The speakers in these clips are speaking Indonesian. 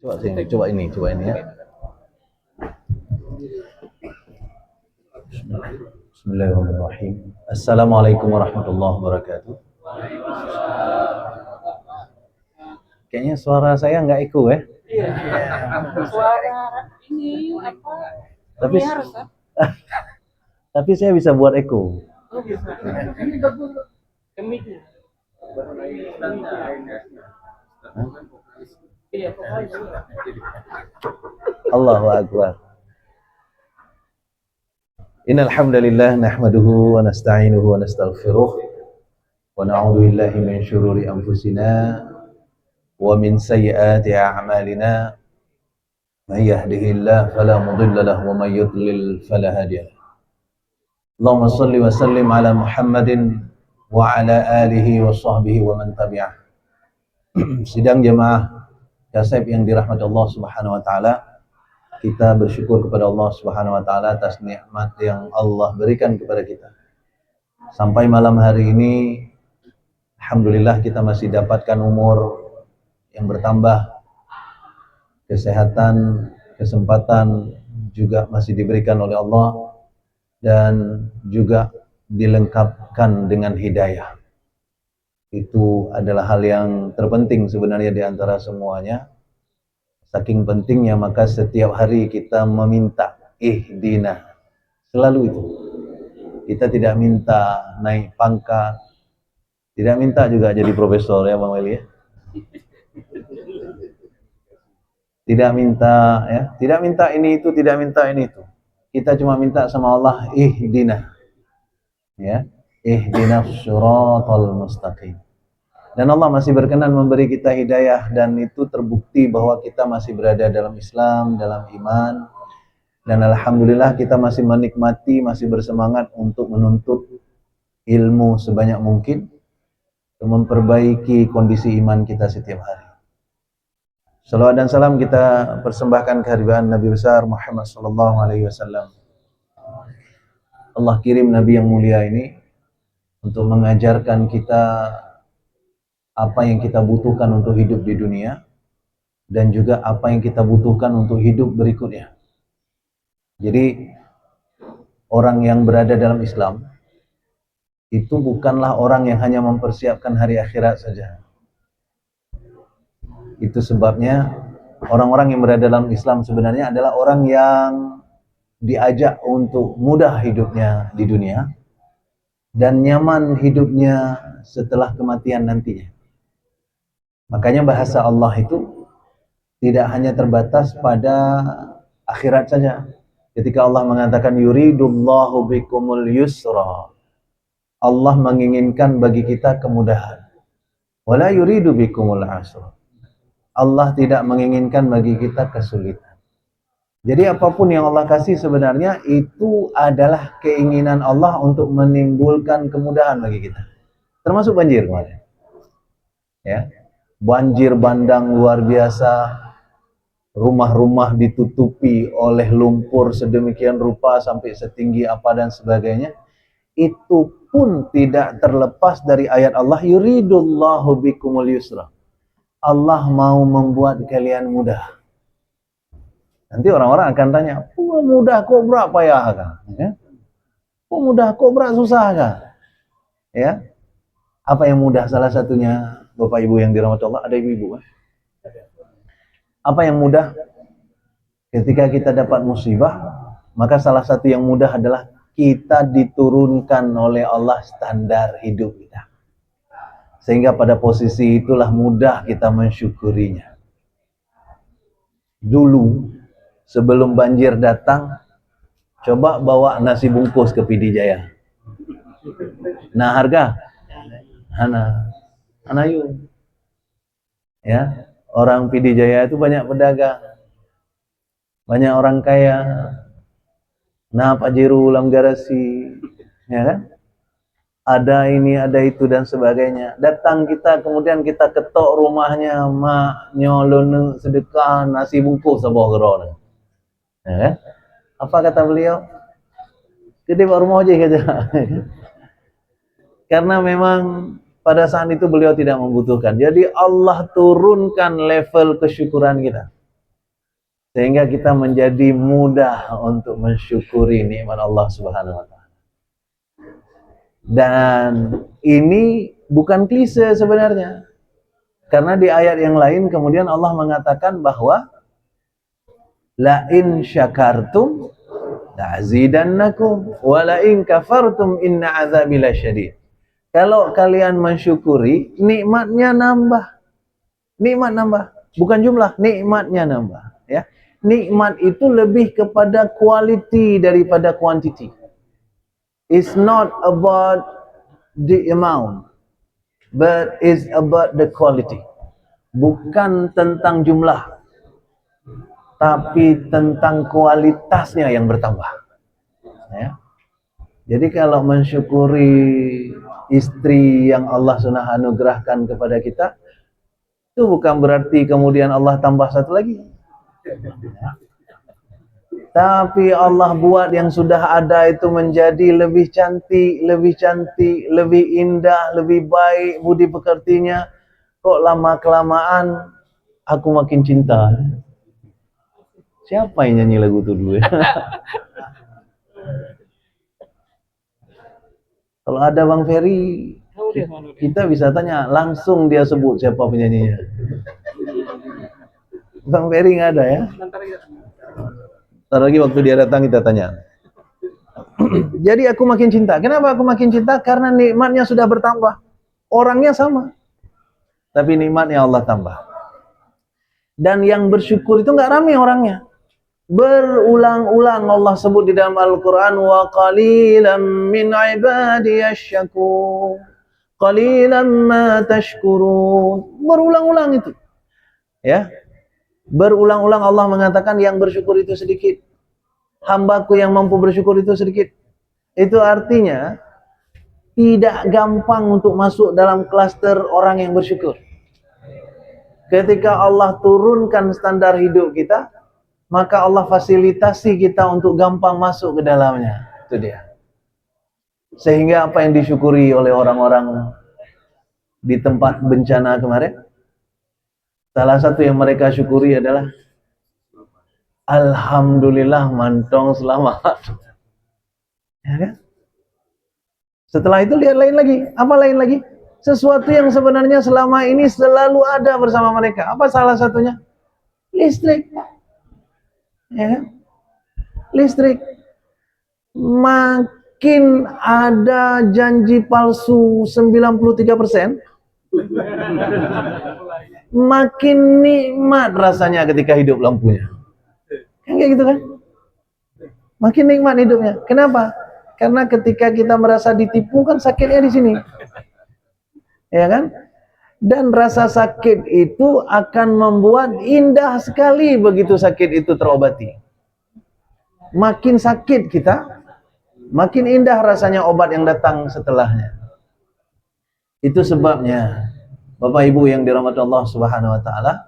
Coba ini ya. Bismillahirrahmanirrahim. Assalamualaikum warahmatullahi wabarakatuh. Kayaknya suara saya nggak eko ya? Iya. Suara ini apa? Tapi Ini harus kan? tapi saya bisa buat eko. Oh bisa. Ini bagus. Kemiknya. Iya, pokoknya. Allahu akbar. Innal hamdalillah nahmaduhu wa nasta'inuhu wa nastaghfiruh wa na'udzu billahi min syururi anfusina wa min sayyiati a'malina. Man yahdihillahu fala mudilla lahu wa man yudlil fala hadiya lahu. Allahumma shalli wa sallim ala Muhammadin wa ala alihi wa sahbihi wa man tabi'ah. Sidang jemaah Kasep yang dirahmati Allah Subhanahu wa taala, kita bersyukur kepada Allah Subhanahu wa taala atas nikmat yang Allah berikan kepada kita. Sampai malam hari ini alhamdulillah kita masih dapatkan umur yang bertambah, kesehatan, kesempatan juga masih diberikan oleh Allah, dan juga dilengkapkan dengan hidayah. Itu adalah hal yang terpenting sebenarnya di antara semuanya. Saking pentingnya maka setiap hari kita meminta ihdina. Selalu itu. Kita tidak minta naik pangkat, tidak minta juga jadi profesor ya Bang Weli ya. Tidak minta ya, tidak minta ini itu, tidak minta ini itu. Kita cuma minta sama Allah ihdina. Ya, ihdinas syiratal mustaqim. Dan Allah masih berkenan memberi kita hidayah, dan itu terbukti bahwa kita masih berada dalam Islam, dalam iman, dan alhamdulillah kita masih menikmati, masih bersemangat untuk menuntut ilmu sebanyak mungkin untuk memperbaiki kondisi iman kita setiap hari. Salawat dan salam kita persembahkan kehadiran Nabi besar Muhammad sallallahu alaihi wasallam. Allah kirim Nabi yang mulia ini untuk mengajarkan kita apa yang kita butuhkan untuk hidup di dunia, dan juga apa yang kita butuhkan untuk hidup berikutnya. Jadi orang yang berada dalam Islam itu bukanlah orang yang hanya mempersiapkan hari akhirat saja. Itu sebabnya orang-orang yang berada dalam Islam sebenarnya adalah orang yang diajak untuk mudah hidupnya di dunia dan nyaman hidupnya setelah kematian nantinya. Makanya bahasa Allah itu tidak hanya terbatas pada akhirat saja. Ketika Allah mengatakan yuridullahu bikumul yusra, Allah menginginkan bagi kita kemudahan. Wala yuridu bikumul asra, Allah tidak menginginkan bagi kita kesulitan. Jadi apapun yang Allah kasih sebenarnya itu adalah keinginan Allah untuk menimbulkan kemudahan bagi kita. Termasuk banjir kemarin. Ya. Banjir bandang luar biasa, rumah-rumah ditutupi oleh lumpur sedemikian rupa sampai setinggi apa dan sebagainya. Itu pun tidak terlepas dari ayat Allah yuridullahu bikumul yusra. Allah mau membuat kalian mudah. Nanti orang-orang akan tanya, mudah kok berat payah kan? Ya? Mudah kok berat susah kan? Ya. Apa yang mudah? Salah satunya Bapak Ibu yang dirahmati Allah, ada ibu-ibu kan? Apa yang mudah? Ketika kita dapat musibah, maka salah satu yang mudah adalah kita diturunkan oleh Allah standar hidup kita. Sehingga pada posisi itulah mudah kita mensyukurinya. Dulu, sebelum banjir datang, coba bawa nasi bungkus ke PD Jaya. Nah harga? Anayu. Ya, orang PD Jaya itu banyak pedagang, banyak orang kaya. Nah, Pak Jiru ulam garasi, ya kan? Ada ini, ada itu dan sebagainya. Datang kita, kemudian kita ketok rumahnya, mak nyolong sedekah nasi bungkus sabah geron. Ya kan? Apa kata beliau? Gede pak rumah aja kata. Karena memang pada saat itu beliau tidak membutuhkan. Jadi Allah turunkan level kesyukuran kita. Sehingga kita menjadi mudah untuk mensyukuri nikmat Allah Subhanahu wa taala. Dan ini bukan klise sebenarnya. Karena di ayat yang lain kemudian Allah mengatakan bahwa la in syakartum la'azidannakum wa la in kafartum inna 'adzabi lasyadid. Kalau kalian mensyukuri, nikmatnya nambah. Nikmat nambah, bukan jumlah, nikmatnya nambah, ya. Nikmat itu lebih kepada quality daripada quantity. It's not about the amount, but it's about the quality. Bukan tentang jumlah, tapi tentang kualitasnya yang bertambah. Ya. Jadi kalau mensyukuri istri yang Allah sudah anugerahkan kepada kita, itu bukan berarti kemudian Allah tambah satu lagi. Tapi Allah buat yang sudah ada itu menjadi lebih cantik, lebih indah, lebih baik budi pekertinya. Kok lama-kelamaan aku makin cinta. Siapa yang nyanyi lagu itu dulu ya? Kalau ada Bang Ferry, kita bisa tanya, langsung dia sebut siapa penyanyinya. Bang Ferry nggak ada ya? Ntar lagi waktu dia datang kita tanya. Jadi aku makin cinta. Kenapa aku makin cinta? Karena nikmatnya sudah bertambah. Orangnya sama, tapi nikmatnya Allah tambah. Dan yang bersyukur itu nggak ramai orangnya. Berulang-ulang Allah sebut di dalam Al-Quran, wa qalilan min ibadiyasy syakur, qalilan ma tashkurun. Berulang-ulang itu, ya. Berulang-ulang Allah mengatakan yang bersyukur itu sedikit. Hambaku yang mampu bersyukur itu sedikit. Itu artinya tidak gampang untuk masuk dalam klaster orang yang bersyukur. Ketika Allah turunkan standar hidup kita, maka Allah fasilitasi kita untuk gampang masuk ke dalamnya. Itu dia. Sehingga apa yang disyukuri oleh orang-orang di tempat bencana kemarin, salah satu yang mereka syukuri adalah alhamdulillah mantong selamat. Ya kan? Setelah itu lihat lain lagi. Apa lain lagi? Sesuatu yang sebenarnya selama ini selalu ada bersama mereka. Apa salah satunya? Listrik. Ya kan? Listrik. Makin ada janji palsu 93%, makin nikmat rasanya ketika hidup lampunya. Kan kayak gitu kan? Makin nikmat hidupnya. Kenapa? Karena ketika kita merasa ditipu kan sakitnya di sini. Ya kan? Dan rasa sakit itu akan membuat indah sekali begitu sakit itu terobati. Makin sakit kita, makin indah rasanya obat yang datang setelahnya. Itu sebabnya Bapak Ibu yang dirahmati Allah Subhanahu wa taala,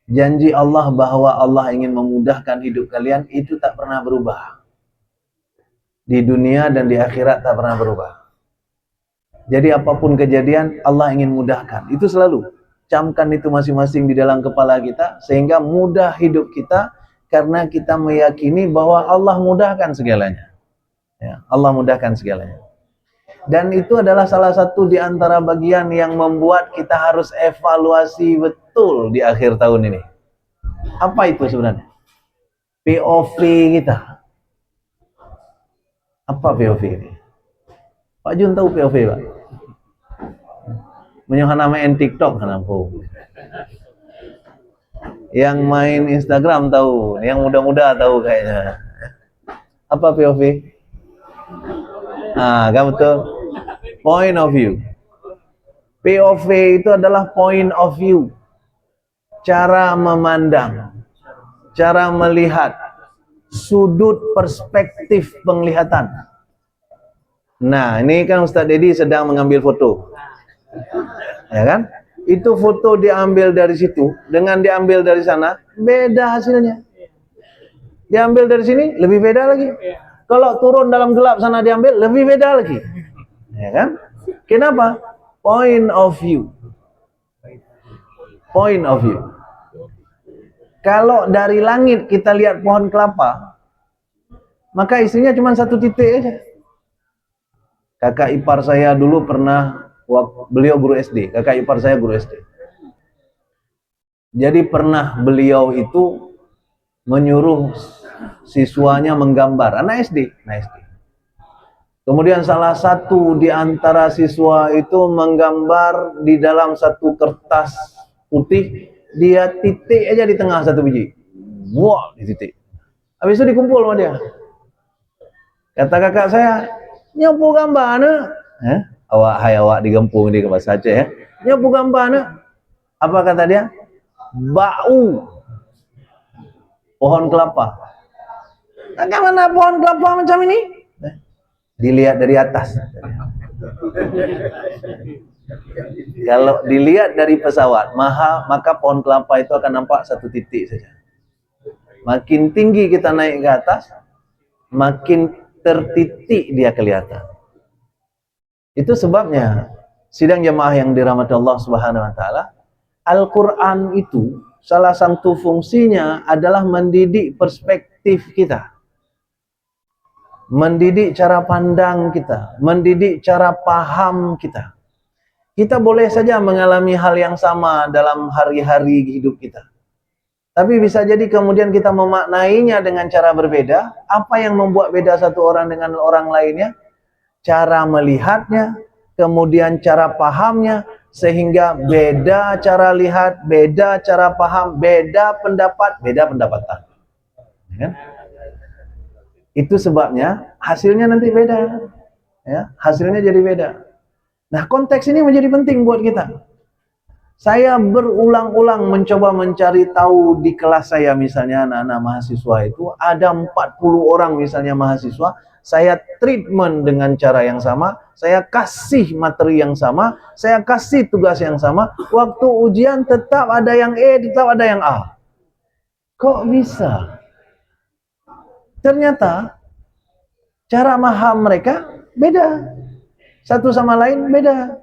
janji Allah bahwa Allah ingin memudahkan hidup kalian itu tak pernah berubah. Di dunia dan di akhirat tak pernah berubah. Jadi apapun kejadian Allah ingin mudahkan. Itu selalu. Camkan itu masing-masing di dalam kepala kita sehingga mudah hidup kita karena kita meyakini bahwa Allah mudahkan segalanya. Ya, Allah mudahkan segalanya. Dan itu adalah salah satu di antara bagian yang membuat kita harus evaluasi betul di akhir tahun ini. Apa itu sebenarnya? POV kita. Apa POV ini? Pak Jun tahu POV, Pak? Menyohana main TikTok kan aku. Yang main Instagram tahu, yang muda-muda tahu kayaknya. Apa POV? Ah, kamu tuh point of view. POV itu adalah point of view. Cara memandang, cara melihat, sudut perspektif penglihatan. Nah, ini kan Ustadz Dedi sedang mengambil foto. Ya kan? Itu foto diambil dari situ dengan diambil dari sana beda hasilnya. Diambil dari sini lebih beda lagi. Kalau turun dalam gelap sana diambil lebih beda lagi. Ya kan? Kenapa? Point of view. Point of view. Kalau dari langit kita lihat pohon kelapa, maka isinya cuma satu titik aja. Kakak ipar saya dulu pernah, beliau guru SD, kakak ipar saya guru SD. Jadi pernah beliau itu menyuruh siswanya menggambar, anak SD. Kemudian salah satu di antara siswa itu menggambar di dalam satu kertas putih, dia titik aja di tengah satu biji. Wah, di titik. Habis itu dikumpul sama dia. Kata kakak saya, nyopo gambar ne? Awak di kampung di bahasa Aceh ya. Nyopo gambar ne? Apa kata dia? Bau. Pohon kelapa. Bagaimana pohon kelapa macam ini? Dilihat dari atas. Kalau dilihat dari pesawat, maka pohon kelapa itu akan nampak satu titik saja. Makin tinggi kita naik ke atas, makin tertitik dia kelihatan. Itu sebabnya, sidang jemaah yang dirahmati Allah Subhanahu wa taala, Al-Qur'an itu salah satu fungsinya adalah mendidik perspektif kita. Mendidik cara pandang kita, mendidik cara paham kita. Kita boleh saja mengalami hal yang sama dalam hari-hari hidup kita. Tapi bisa jadi kemudian kita memaknainya dengan cara berbeda. Apa yang membuat beda satu orang dengan orang lainnya? Cara melihatnya, kemudian cara pahamnya, sehingga beda cara lihat, beda cara paham, beda pendapat, beda pendapatan. Ya? Itu sebabnya hasilnya nanti beda. Ya, hasilnya jadi beda. Nah, konteks ini menjadi penting buat kita. Saya berulang-ulang mencoba mencari tahu di kelas saya, misalnya anak-anak mahasiswa itu ada 40 orang misalnya mahasiswa, saya treatment dengan cara yang sama, saya kasih materi yang sama, saya kasih tugas yang sama, waktu ujian tetap ada yang E, tetap ada yang A. Kok bisa? Ternyata cara paham mereka beda. Satu sama lain beda.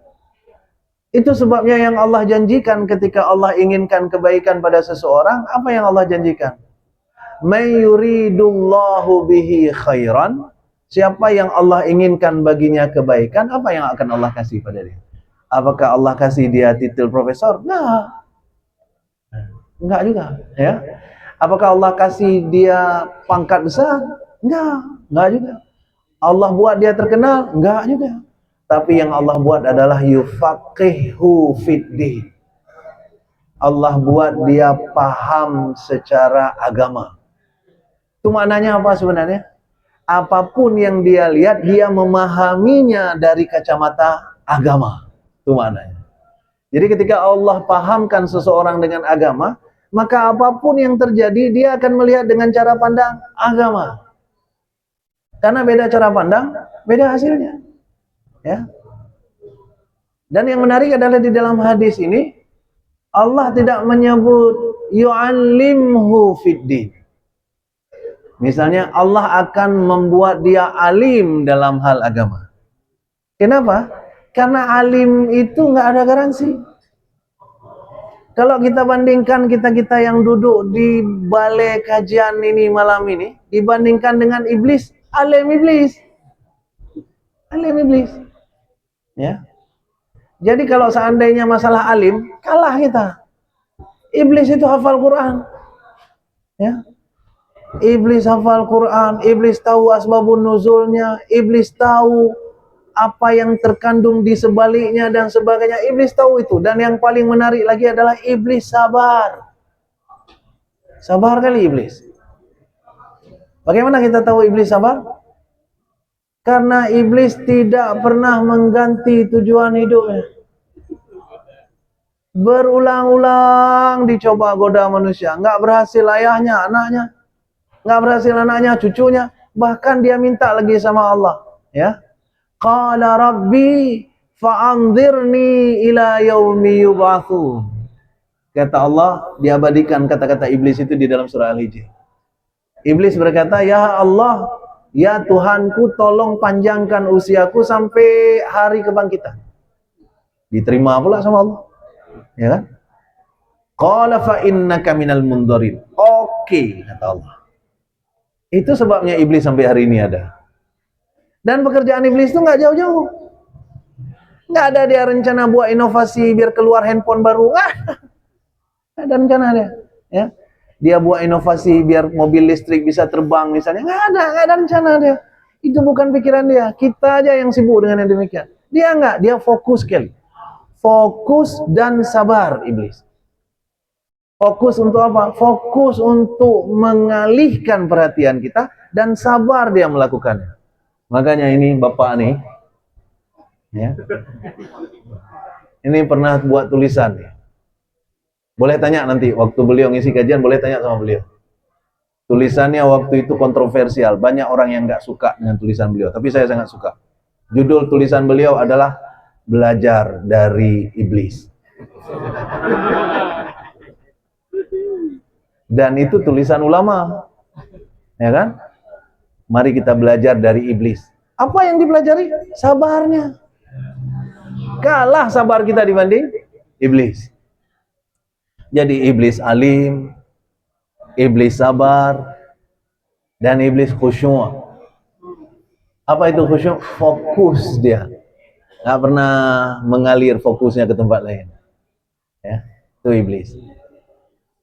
Itu sebabnya yang Allah janjikan ketika Allah inginkan kebaikan pada seseorang, apa yang Allah janjikan? May yuridullahu bihi khairan. Siapa yang Allah inginkan baginya kebaikan, apa yang akan Allah kasih pada dia? Apakah Allah kasih dia titel profesor? Enggak juga, ya. Apakah Allah kasih dia pangkat besar? Enggak juga. Allah buat dia terkenal? Enggak juga. Tapi yang Allah buat adalah yufaqihu fiddin. Allah buat dia paham secara agama. Itu maknanya apa sebenarnya? Apapun yang dia lihat, dia memahaminya dari kacamata agama. Itu maknanya. Jadi ketika Allah pahamkan seseorang dengan agama, maka apapun yang terjadi, dia akan melihat dengan cara pandang agama. Karena beda cara pandang, beda hasilnya. Ya. Dan yang menarik adalah di dalam hadis ini, Allah tidak menyebut yu'allimhu fiddin. Misalnya Allah akan membuat dia alim dalam hal agama. Kenapa? Karena alim itu nggak ada garansi. Kalau kita bandingkan kita-kita yang duduk di balai kajian ini malam ini, dibandingkan dengan iblis, alim iblis. Alim iblis. Ya. Jadi kalau seandainya masalah alim, kalah kita. Iblis itu hafal Quran. Ya. Iblis hafal Quran, iblis tahu asbabun nuzulnya, iblis tahu apa yang terkandung di sebaliknya dan sebagainya. Iblis tahu itu. Dan yang paling menarik lagi adalah iblis sabar. Sabar kali iblis. Bagaimana kita tahu iblis sabar? Karena iblis tidak pernah mengganti tujuan hidupnya. Berulang-ulang dicoba goda manusia. Nggak berhasil ayahnya, anaknya. Nggak berhasil anaknya, cucunya. Bahkan dia minta lagi sama Allah. Ya. Qala rabbi fa'anzirni ila yaumi yub'atsun. Kata Allah, diabadikan kata-kata iblis itu di dalam surah Al-Hijr. Iblis berkata, ya Allah, ya Tuhanku, tolong panjangkan usiaku sampai hari kebangkitan. Diterima pula sama Allah. Ya kan? Qala fa innaka minal mundharin. Oke, kata Allah. Itu sebabnya iblis sampai hari ini ada. Dan pekerjaan iblis itu nggak jauh-jauh. Nggak ada dia rencana buat inovasi biar keluar handphone baru. Nggak ada rencana dia. Ya. Dia buat inovasi biar mobil listrik bisa terbang misalnya. Nggak ada rencana dia. Itu bukan pikiran dia. Kita aja yang sibuk dengan yang demikian. Dia nggak, dia fokus sekali. Fokus dan sabar iblis. Fokus untuk apa? Fokus untuk mengalihkan perhatian kita dan sabar dia melakukannya. Makanya ini Bapak nih, ya, ini pernah buat tulisan. Ya. Boleh tanya nanti, waktu beliau ngisi kajian, boleh tanya sama beliau. Tulisannya waktu itu kontroversial, banyak orang yang nggak suka dengan tulisan beliau, tapi saya sangat suka. Judul tulisan beliau adalah Belajar dari Iblis. Dan itu tulisan ulama, ya kan? Mari kita belajar dari iblis. Apa yang dipelajari? Sabarnya. Kalah sabar kita dibanding iblis. Jadi iblis alim, iblis sabar, dan iblis khusyuk. Apa itu khusyuk? Fokus dia. Nggak pernah mengalir fokusnya ke tempat lain. Ya, itu iblis.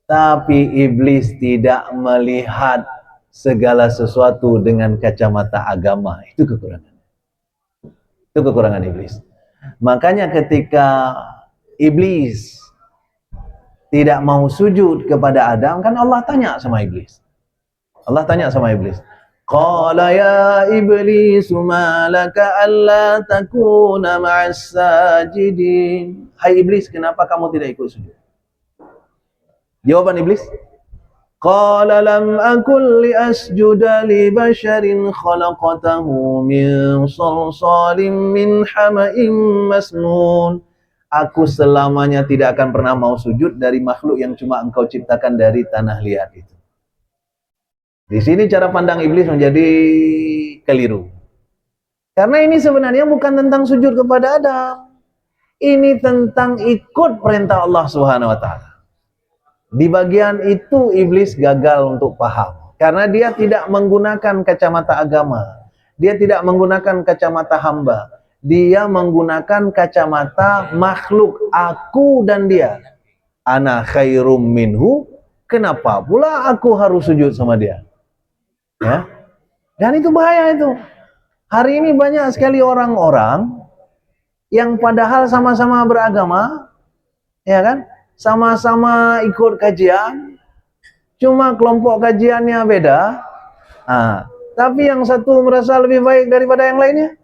Tapi iblis tidak melihat segala sesuatu dengan kacamata agama. Itu kekurangan. Itu kekurangan iblis. Makanya ketika iblis tidak mau sujud kepada Adam, kan Allah tanya sama iblis. Allah tanya sama iblis. Qala ya iblis ma laka alla takuna ma'as sajidin. Hai iblis, kenapa kamu tidak ikut sujud? Jawaban iblis, qala lam akul li asjuda li basharin khalaqatahu min salsalin min hama'in masnun. Aku selamanya tidak akan pernah mau sujud dari makhluk yang cuma engkau ciptakan dari tanah liat itu. Di sini cara pandang iblis menjadi keliru. Karena ini sebenarnya bukan tentang sujud kepada Adam. Ini tentang ikut perintah Allah Subhanahu wa taala. Di bagian itu iblis gagal untuk paham. Karena dia tidak menggunakan kacamata agama. Dia tidak menggunakan kacamata hamba. Dia menggunakan kacamata makhluk. Aku dan dia. Ana khairum minhu. Kenapa pula aku harus sujud sama dia? Ya. Dan itu bahaya itu. Hari ini banyak sekali orang-orang yang padahal sama-sama beragama. Ya kan? Sama-sama ikut kajian, cuma kelompok kajiannya beda. Tapi yang satu merasa lebih baik daripada yang lainnya.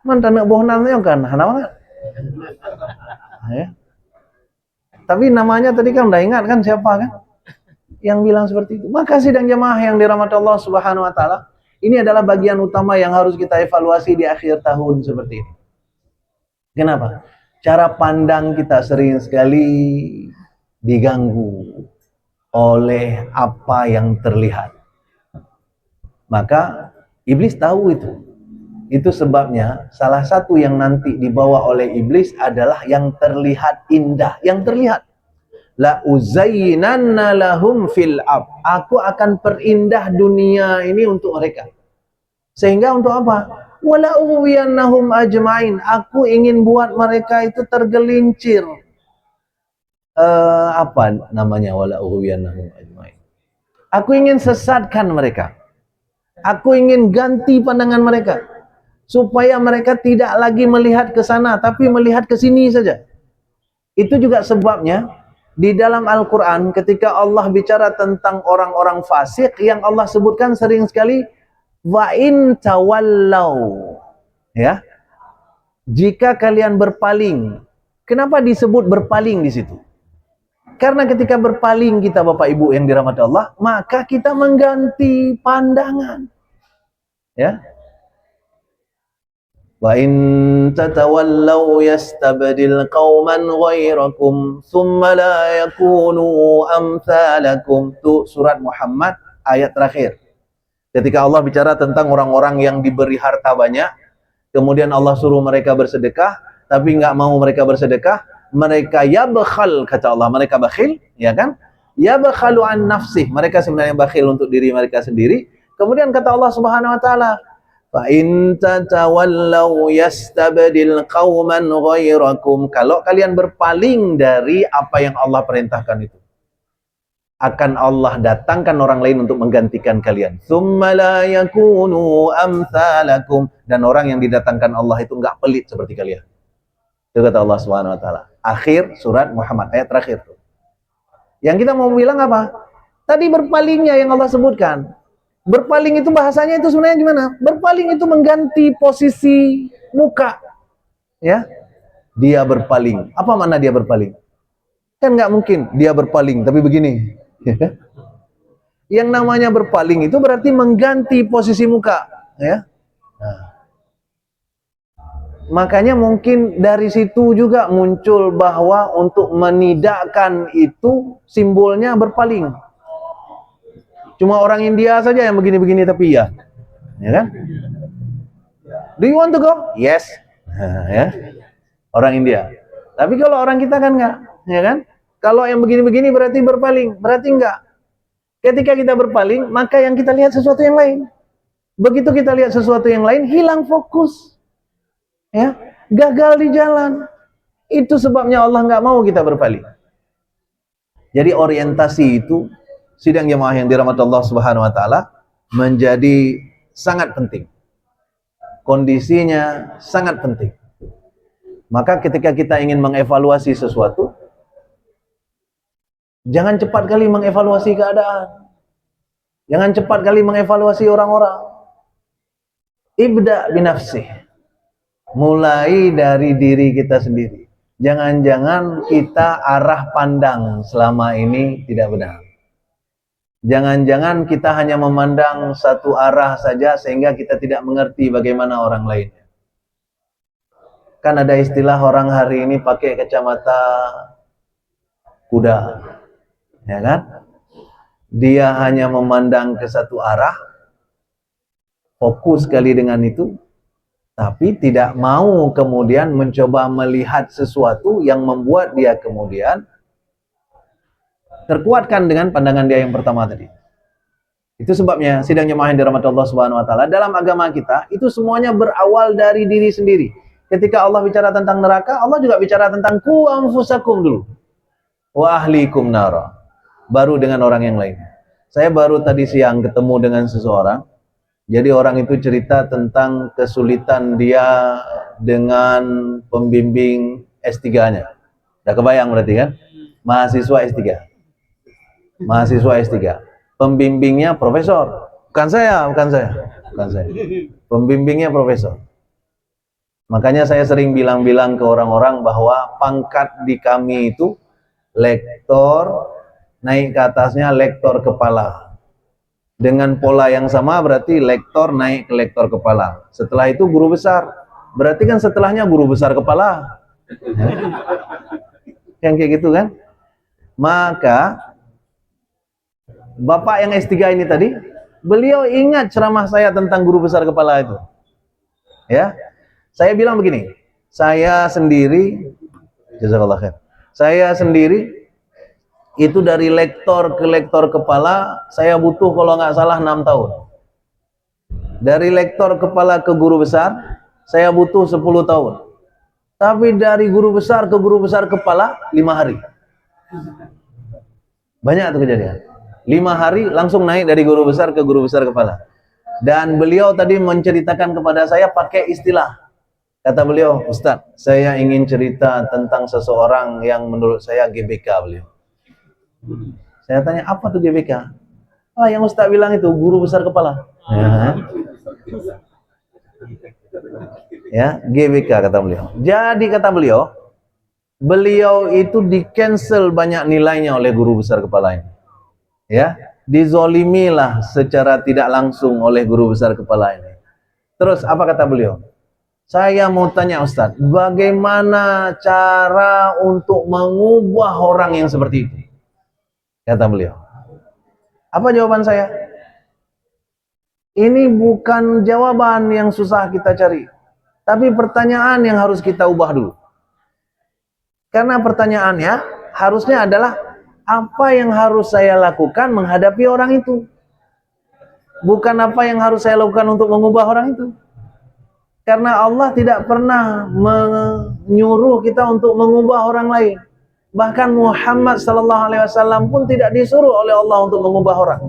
Mantan nak bohongan kan, hana ya. Tapi namanya tadi kan udah ingat kan siapa kan? Yang bilang seperti itu. Maka sidang jamaah yang dirahmati Allah Subhanahu wa taala, ini adalah bagian utama yang harus kita evaluasi di akhir tahun seperti ini. Kenapa? Cara pandang kita sering sekali diganggu oleh apa yang terlihat. Maka iblis tahu itu. Itu sebabnya salah satu yang nanti dibawa oleh iblis adalah yang terlihat indah, yang terlihat. La uzayyinanna lahum fil ab. Aku akan perindah dunia ini untuk mereka. Sehingga untuk apa? Wala uwiyannahum ajmain. Aku ingin buat mereka itu tergelincir. Apa namanya wala uwiyannahum ajmain? Aku ingin sesatkan mereka. Aku ingin ganti pandangan mereka supaya mereka tidak lagi melihat ke sana tapi melihat ke sini saja. Itu juga sebabnya di dalam Al-Qur'an ketika Allah bicara tentang orang-orang fasik yang Allah sebutkan sering sekali wa in tawallau, ya. Jika kalian berpaling. Kenapa disebut berpaling di situ? Karena ketika berpaling kita Bapak Ibu yang dirahmati Allah, maka kita mengganti pandangan. Ya. Wa in tatawallau yastabdil qauman ghairakum thumma la yakunu amsalakum. Itu surat Muhammad ayat terakhir. Ketika Allah bicara tentang orang-orang yang diberi harta banyak, kemudian Allah suruh mereka bersedekah, tapi nggak mau mereka bersedekah, mereka yabkhal, kata Allah, mereka bakhil, ya kan? Yabkhalu an nafsih, mereka sebenarnya bakhil untuk diri mereka sendiri. Kemudian kata Allah Subhanahu wa taala, fa in tatawallaw yastabdil qauman ghairakum, kalau kalian berpaling dari apa yang Allah perintahkan itu, akan Allah datangkan orang lain untuk menggantikan kalian. Tsumma la yakunu amsalakum, dan orang yang didatangkan Allah itu enggak pelit seperti kalian. Itu kata Allah Subhanahu wa taala. Akhir surat Muhammad, ayat terakhir tuh. Yang kita mau bilang apa? Tadi berpalingnya yang Allah sebutkan. Berpaling itu bahasanya itu sebenarnya gimana? Berpaling itu mengganti posisi muka. Ya. Dia berpaling. Apa makna dia berpaling? Kan nggak mungkin dia berpaling tapi begini. Yang namanya berpaling itu berarti mengganti posisi muka, ya. Nah, makanya mungkin dari situ juga muncul bahwa untuk menidakkan itu simbolnya berpaling. Cuma orang India saja yang begini-begini tapi ya kan? Do you want to go? Yes. Ya. Orang India. Tapi kalau orang kita kan enggak, ya kan? Kalau yang begini-begini berarti berpaling, berarti enggak. Ketika kita berpaling, maka yang kita lihat sesuatu yang lain. Begitu kita lihat sesuatu yang lain, hilang fokus. Ya, gagal di jalan. Itu sebabnya Allah nggak mau kita berpaling. Jadi orientasi itu, sidang jemaah yang dirahmati Allah Subhanahu wa taala, menjadi sangat penting. Kondisinya sangat penting. Maka ketika kita ingin mengevaluasi sesuatu, jangan cepat kali mengevaluasi keadaan. Jangan cepat kali mengevaluasi orang-orang. Ibda binafsih. Mulai dari diri kita sendiri. Jangan-jangan kita arah pandang selama ini tidak benar. Jangan-jangan kita hanya memandang satu arah saja sehingga kita tidak mengerti bagaimana orang lainnya. Kan ada istilah orang hari ini pakai kacamata kuda. Ya kan? Dia hanya memandang ke satu arah, fokus sekali dengan itu, tapi tidak mau kemudian mencoba melihat sesuatu yang membuat dia kemudian terkuatkan dengan pandangan dia yang pertama tadi. Itu sebabnya sidang jemaah yang dirahmati Allah Subhanahu wa taala, dalam agama kita itu semuanya berawal dari diri sendiri. Ketika Allah bicara tentang neraka, Allah juga bicara tentang ku anfusakum dulu. Wa ahlikum nara. Baru dengan orang yang lain. Saya baru tadi siang ketemu dengan seseorang. Jadi orang itu cerita tentang kesulitan dia dengan pembimbing S3-nya. Udah kebayang berarti kan? Mahasiswa S3. Mahasiswa S3. Pembimbingnya profesor. Bukan saya. Pembimbingnya profesor. Makanya saya sering bilang-bilang ke orang-orang bahwa pangkat di kami itu lektor, naik ke atasnya lektor kepala. Dengan pola yang sama berarti lektor naik ke lektor kepala. Setelah itu guru besar. Berarti kan setelahnya guru besar kepala. Yang kayak gitu kan? Maka Bapak yang S3 ini tadi, beliau ingat ceramah saya tentang guru besar kepala itu. Ya. Saya bilang begini, saya sendiri, jazakallah khair. Saya sendiri itu dari lektor ke lektor kepala, saya butuh kalau nggak salah 6 tahun. Dari lektor kepala ke guru besar, saya butuh 10 tahun. Tapi dari guru besar ke guru besar kepala, 5 hari. Banyak tuh kejadian. 5 hari langsung naik dari guru besar ke guru besar kepala. Dan beliau tadi menceritakan kepada saya pakai istilah. Kata beliau, Ustadz, saya ingin cerita tentang seseorang yang menurut saya GBK beliau. Saya tanya, apa tuh GBK? Ah, yang Ustadz bilang itu, guru besar kepala. Ya, GBK kata beliau. Jadi kata beliau, beliau itu di-cancel banyak nilainya oleh guru besar kepala ini. Ya, dizolimilah secara tidak langsung oleh guru besar kepala ini. Terus apa kata beliau? Saya mau tanya Ustadz, bagaimana cara untuk mengubah orang yang seperti itu? Kata beliau. Apa jawaban saya? Ini bukan jawaban yang susah kita cari, tapi pertanyaan yang harus kita ubah dulu. Karena pertanyaannya harusnya adalah apa yang harus saya lakukan menghadapi orang itu. Bukan apa yang harus saya lakukan untuk mengubah orang itu. Karena Allah tidak pernah menyuruh kita untuk mengubah orang lain. Bahkan Muhammad sallallahu alaihi wasallam pun tidak disuruh oleh Allah untuk mengubah orang.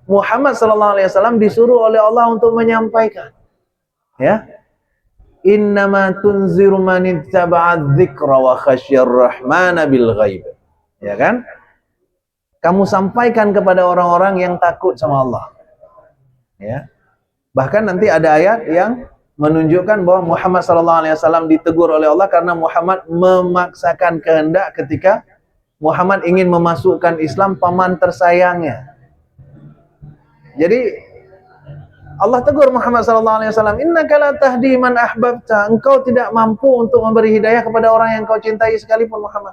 Muhammad sallallahu alaihi wasallam disuruh oleh Allah untuk menyampaikan. Ya. Innama tunziru man ittaba'a dzikra wa khasyar rahmana bil ghaib. Ya kan? Kamu sampaikan kepada orang-orang yang takut sama Allah. Ya. Bahkan nanti ada ayat yang menunjukkan bahwa Muhammad sallallahu alaihi wasallam ditegur oleh Allah karena Muhammad memaksakan kehendak ketika Muhammad ingin memasukkan Islam paman tersayangnya. Jadi Allah tegur Muhammad sallallahu alaihi wasallam, "Innaka la tahdi man ahbabta." Engkau tidak mampu untuk memberi hidayah kepada orang yang kau cintai sekalipun Muhammad.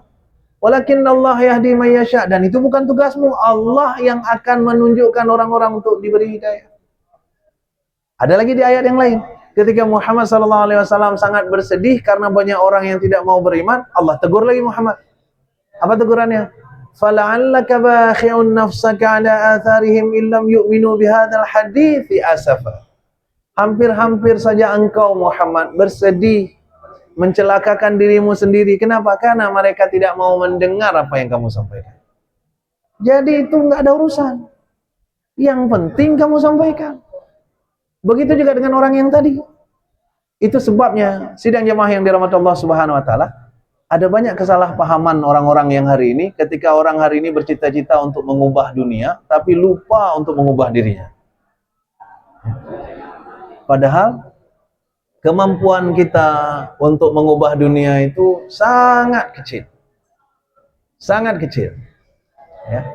Walakin Allah yahdi man yasha, dan itu bukan tugasmu. Allah yang akan menunjukkan orang-orang untuk diberi hidayah. Ada lagi di ayat yang lain, ketika Muhammad sallallahu alaihi wasallam sangat bersedih karena banyak orang yang tidak mau beriman, Allah tegur lagi Muhammad. Apa tegurannya? Fala'allaka bakhi'un nafsaka 'ala atharihim illam yu'minu bihadzal hadithi asafa. Hampir-hampir saja engkau Muhammad bersedih, mencelakakan dirimu sendiri. Kenapa? Karena mereka tidak mau mendengar apa yang kamu sampaikan. Jadi itu enggak ada urusan. Yang penting kamu sampaikan. Begitu juga dengan orang yang tadi. Itu sebabnya sidang jemaah yang dirahmati Allah Subhanahu wa taala, ada banyak kesalahpahaman orang-orang yang hari ini, ketika orang hari ini bercita-cita untuk mengubah dunia, tapi lupa untuk mengubah dirinya. Padahal kemampuan kita untuk mengubah dunia itu sangat kecil. Sangat kecil. Ya.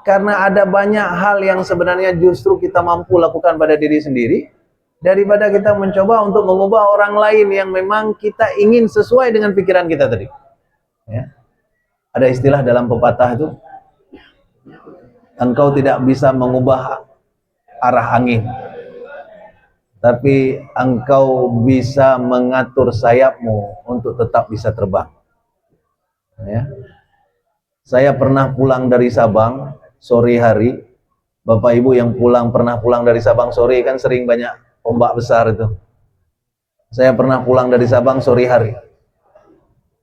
Karena ada banyak hal yang sebenarnya justru kita mampu lakukan pada diri sendiri, daripada kita mencoba untuk mengubah orang lain yang memang kita ingin sesuai dengan pikiran kita tadi. Ya. Ada istilah dalam pepatah itu, engkau tidak bisa mengubah arah angin, tapi engkau bisa mengatur sayapmu untuk tetap bisa terbang. Ya. Saya pernah pulang dari Sabang sore hari. Bapak Ibu yang pernah pulang dari Sabang sore kan sering banyak ombak besar itu. Saya pernah pulang dari Sabang sore hari.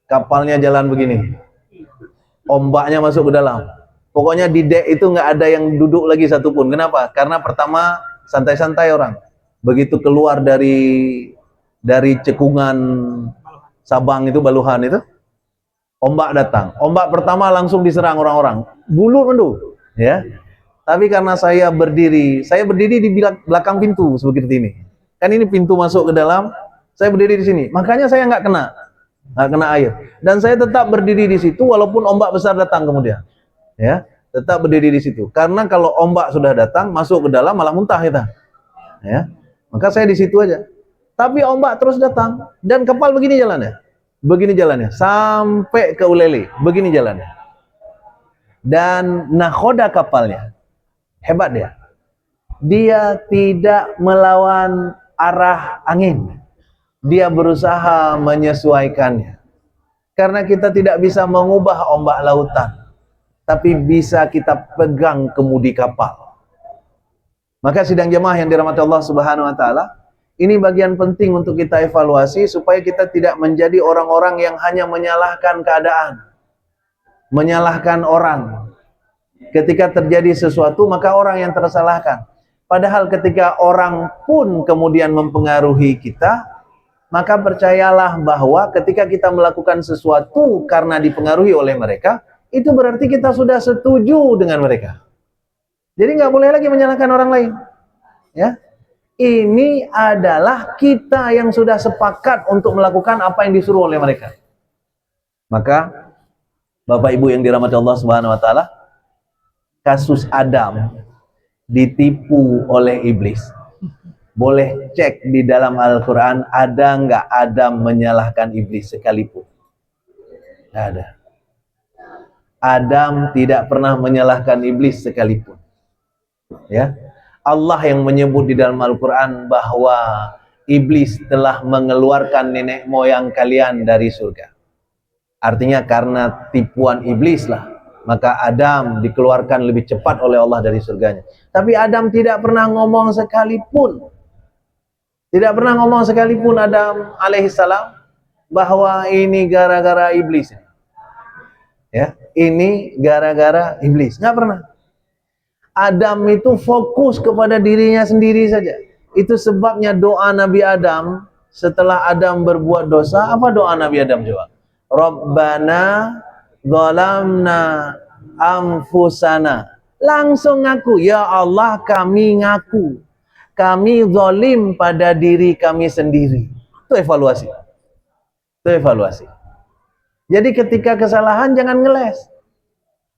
Kapalnya jalan begini. Ombaknya masuk ke dalam. Pokoknya di dek itu nggak ada yang duduk lagi satupun. Kenapa? Karena pertama santai-santai orang. Begitu keluar dari cekungan Sabang itu, Baluhan itu, ombak datang. Ombak pertama langsung diserang orang-orang. Bulu mendu, ya. Tapi karena saya berdiri di belakang pintu seperti ini. Kan ini pintu masuk ke dalam, saya berdiri di sini. Makanya saya nggak kena air. Dan saya tetap berdiri di situ walaupun ombak besar datang kemudian. Ya, tetap berdiri di situ. Karena kalau ombak sudah datang, masuk ke dalam malah muntah kita. Ya. Maka saya di situ aja. Tapi ombak terus datang dan kapal begini jalannya. Begini jalannya sampai ke Ulele, begini jalannya. Dan nakhoda kapalnya hebat dia. Dia tidak melawan arah angin. Dia berusaha menyesuaikannya. Karena kita tidak bisa mengubah ombak lautan, tapi bisa kita pegang kemudi kapal. Maka sidang jemaah yang dirahmati Allah Subhanahu wa taala, ini bagian penting untuk kita evaluasi supaya kita tidak menjadi orang-orang yang hanya menyalahkan keadaan, menyalahkan orang. Ketika terjadi sesuatu, maka orang yang tersalahkan. Padahal ketika orang pun kemudian mempengaruhi kita, maka percayalah bahwa ketika kita melakukan sesuatu karena dipengaruhi oleh mereka, itu berarti kita sudah setuju dengan mereka. Jadi nggak boleh lagi menyalahkan orang lain. Ya, ini adalah kita yang sudah sepakat untuk melakukan apa yang disuruh oleh mereka. Maka Bapak Ibu yang dirahmati Allah Subhanahu wa taala, kasus Adam ditipu oleh iblis. Boleh cek di dalam Al-Quran, ada nggak Adam menyalahkan iblis sekalipun? Nggak ada. Adam tidak pernah menyalahkan iblis sekalipun. Ya, Allah yang menyebut di dalam Al-Quran bahwa iblis telah mengeluarkan nenek moyang kalian dari surga. Artinya karena tipuan iblis lah, maka Adam dikeluarkan lebih cepat oleh Allah dari surganya. Tapi Adam tidak pernah ngomong sekalipun. Tidak pernah ngomong sekalipun Adam alaihissalam bahwa ini gara-gara iblis. Ya, ini gara-gara iblis. Nggak pernah. Adam itu fokus kepada dirinya sendiri saja. Itu sebabnya doa Nabi Adam setelah Adam berbuat dosa, apa doa Nabi Adam coba? Rabbana zalamna anfusana. Langsung ngaku, ya Allah kami ngaku. Kami zalim pada diri kami sendiri. Itu evaluasi. Itu evaluasi. Jadi ketika kesalahan jangan ngeles.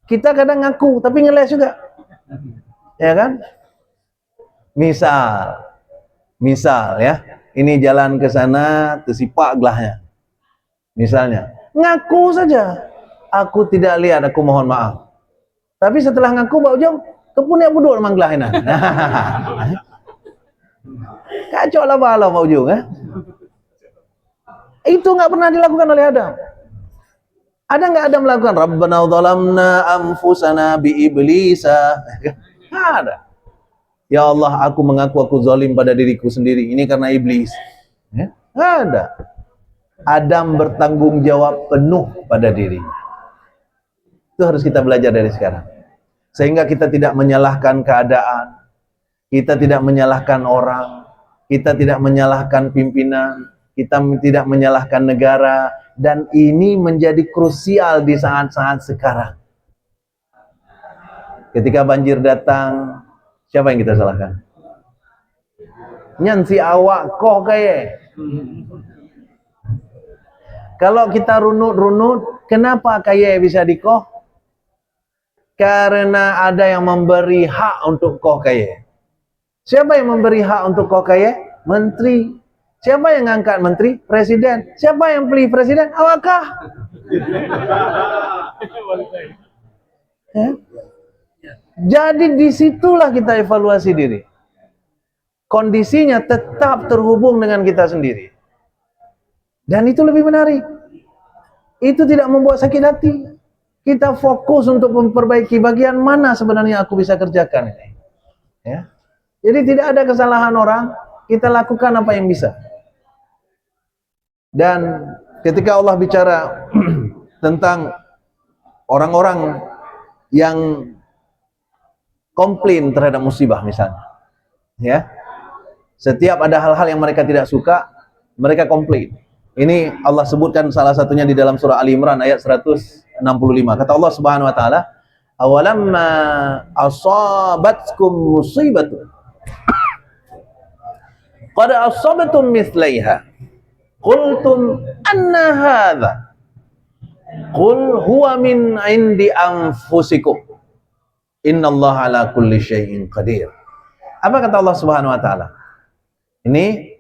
Kita kadang ngaku tapi ngeles juga. Ya kan? Misal ya, ini jalan ke sana tersipak gelahnya. Misalnya, ngaku saja. Aku tidak lihat, aku mohon maaf. Tapi setelah ngaku Pak Ujung, kepunya budul mang gelahina. Kacau lah Pak Ujung, eh? Itu nggak pernah dilakukan oleh Adam. Ada nggak Adam melakukan Rabbana zalamna anfusana bi iblisa? Nggak ada. Ya Allah, aku mengaku aku zalim pada diriku sendiri. Ini karena iblis. Ya? Nggak ada. Adam bertanggung jawab penuh pada dirinya. Itu harus kita belajar dari sekarang. Sehingga kita tidak menyalahkan keadaan. Kita tidak menyalahkan orang. Kita tidak menyalahkan pimpinan. Kita tidak menyalahkan negara. Dan ini menjadi krusial di saat-saat sekarang. Ketika banjir datang, siapa yang kita salahkan? Nyan si awak koh kaya. Kalau kita runut-runut, kenapa kaya bisa dikoh? Karena ada yang memberi hak untuk koh kaya. Siapa yang memberi hak untuk koh kaya? Menteri. Siapa yang ngangkat menteri? Presiden. Siapa yang pilih presiden? Awakah? Ya? Jadi disitulah kita evaluasi diri. Kondisinya tetap terhubung dengan kita sendiri. Dan itu lebih menarik. Itu tidak membuat sakit hati. Kita fokus untuk memperbaiki bagian mana sebenarnya aku bisa kerjakan ini. Ya. Jadi tidak ada kesalahan orang, kita lakukan apa yang bisa. Dan ketika Allah bicara tentang orang-orang yang komplain terhadap musibah misalnya, ya, setiap ada hal-hal yang mereka tidak suka, mereka komplain. Ini Allah sebutkan salah satunya di dalam surah Ali Imran ayat 165. Kata Allah Subhanahu wa taala, "Awalamma asabatkum musibatun qad asabatum mithlaiha qultum anna hadza qul huwa min indi anfusikum innallaha ala kulli syai'in qadir." Apa kata Allah Subhanahu wa taala? Ini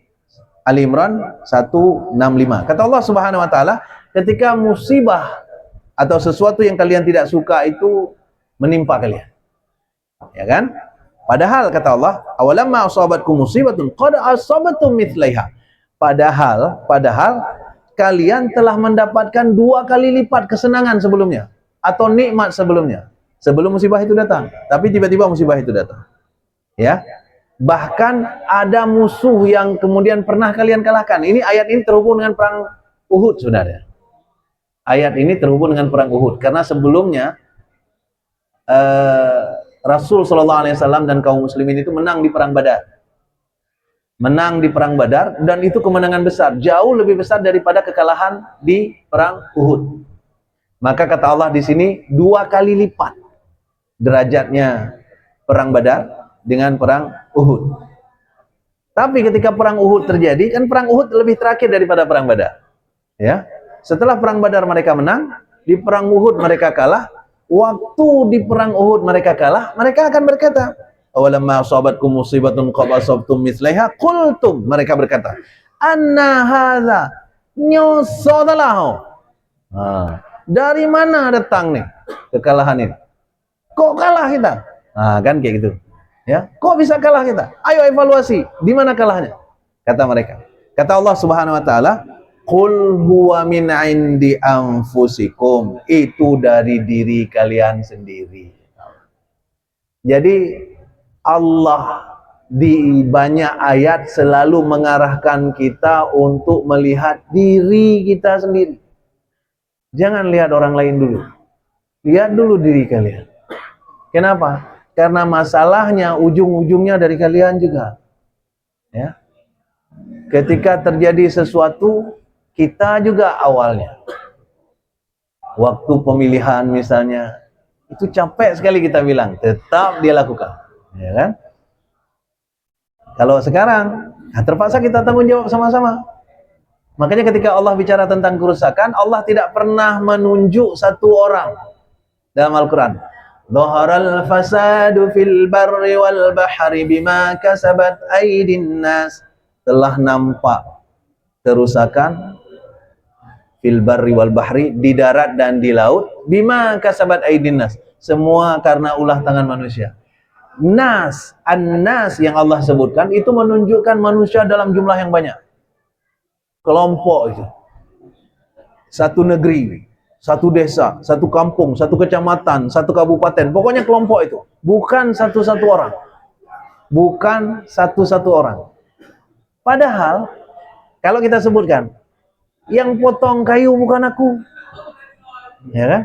Ali Imran 165. Kata Allah Subhanahu wa taala, ketika musibah atau sesuatu yang kalian tidak suka itu menimpa kalian. Ya kan? Padahal kata Allah, awalamma asabatkum musibatun qad asabatum mithlaiha. Padahal kalian telah mendapatkan 2 kali lipat kesenangan sebelumnya atau nikmat sebelumnya. Sebelum musibah itu datang, tapi tiba-tiba musibah itu datang. Ya. Bahkan ada musuh yang kemudian pernah kalian kalahkan. Ini ayat ini terhubung dengan perang Uhud sebenarnya. Ayat ini terhubung dengan perang Uhud karena sebelumnya Rasul Shallallahu Alaihi Wasallam dan kaum muslimin itu menang di perang Badar. Menang di perang Badar dan itu kemenangan besar, jauh lebih besar daripada kekalahan di perang Uhud. Maka kata Allah di sini 2 kali lipat derajatnya perang Badar dengan perang Uhud. Tapi ketika perang Uhud terjadi, kan perang Uhud lebih terakhir daripada perang Badar. Ya. Setelah perang Badar mereka menang, di perang Uhud mereka kalah. Waktu di perang Uhud mereka kalah, mereka akan berkata, "Awalamma asabatkum musibatun qad asabtum mithlaiha qultum." Mereka berkata, "Anna hadza nyusadalahu." Dari mana datang nih kekalahan ini? Kok kalah kita? Kan kayak gitu. Ya, kok bisa kalah kita? Ayo evaluasi, di mana kalahnya? Kata mereka. Kata Allah Subhanahu wa taala, Qul huwa min indi anfusikum. Itu dari diri kalian sendiri. Jadi Allah di banyak ayat selalu mengarahkan kita untuk melihat diri kita sendiri. Jangan lihat orang lain dulu. Lihat dulu diri kalian. Kenapa? Karena masalahnya ujung-ujungnya dari kalian juga. Ya. Ketika terjadi sesuatu, kita juga awalnya. Waktu pemilihan misalnya, itu capek sekali kita bilang, tetap dia lakukan. Ya kan? Kalau sekarang, terpaksa kita tanggung jawab sama-sama. Makanya ketika Allah bicara tentang kerusakan, Allah tidak pernah menunjuk satu orang dalam Al-Quran. Dhaharal fasadu fil barri wal bahri bima kasabat aydin nas. Telah nampak kerusakan fil barri wal bahri, di darat dan di laut, bima kasabat aydin nas. Semua karena ulah tangan manusia. Nas, an-nas yang Allah sebutkan itu menunjukkan manusia dalam jumlah yang banyak. Kelompok itu. Satu negeri, satu desa, satu kampung, satu kecamatan, satu kabupaten. Pokoknya kelompok itu. Bukan satu-satu orang. Bukan satu-satu orang. Padahal, kalau kita sebutkan, yang potong kayu bukan aku. Ya kan?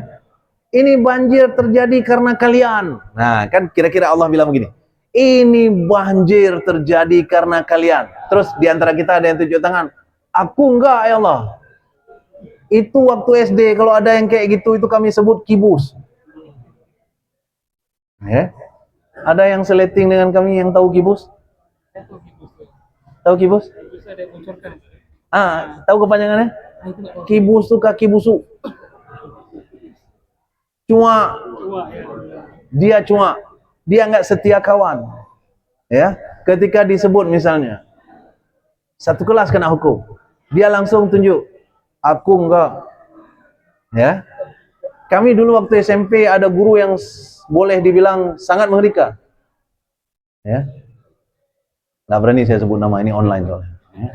Ini banjir terjadi karena kalian. Nah, kan kira-kira Allah bilang begini. Ini banjir terjadi karena kalian. Terus di antara kita ada yang tunjuk tangan. Aku enggak, ya Allah. Itu waktu SD, kalau ada yang kayak gitu, itu kami sebut kibus. Ya? Ada yang seleting dengan kami yang tahu kibus? Tahu kibus? Tahu kepanjangannya? Kibus itu kaki busuk. Cuma dia nggak setia kawan. Ya, ketika disebut misalnya satu kelas kena hukum, dia langsung tunjuk, aku enggak. Ya, kami dulu waktu SMP ada guru yang boleh dibilang sangat mengerikan. Ya, nggak berani saya sebut nama, ini online soalnya. Ya.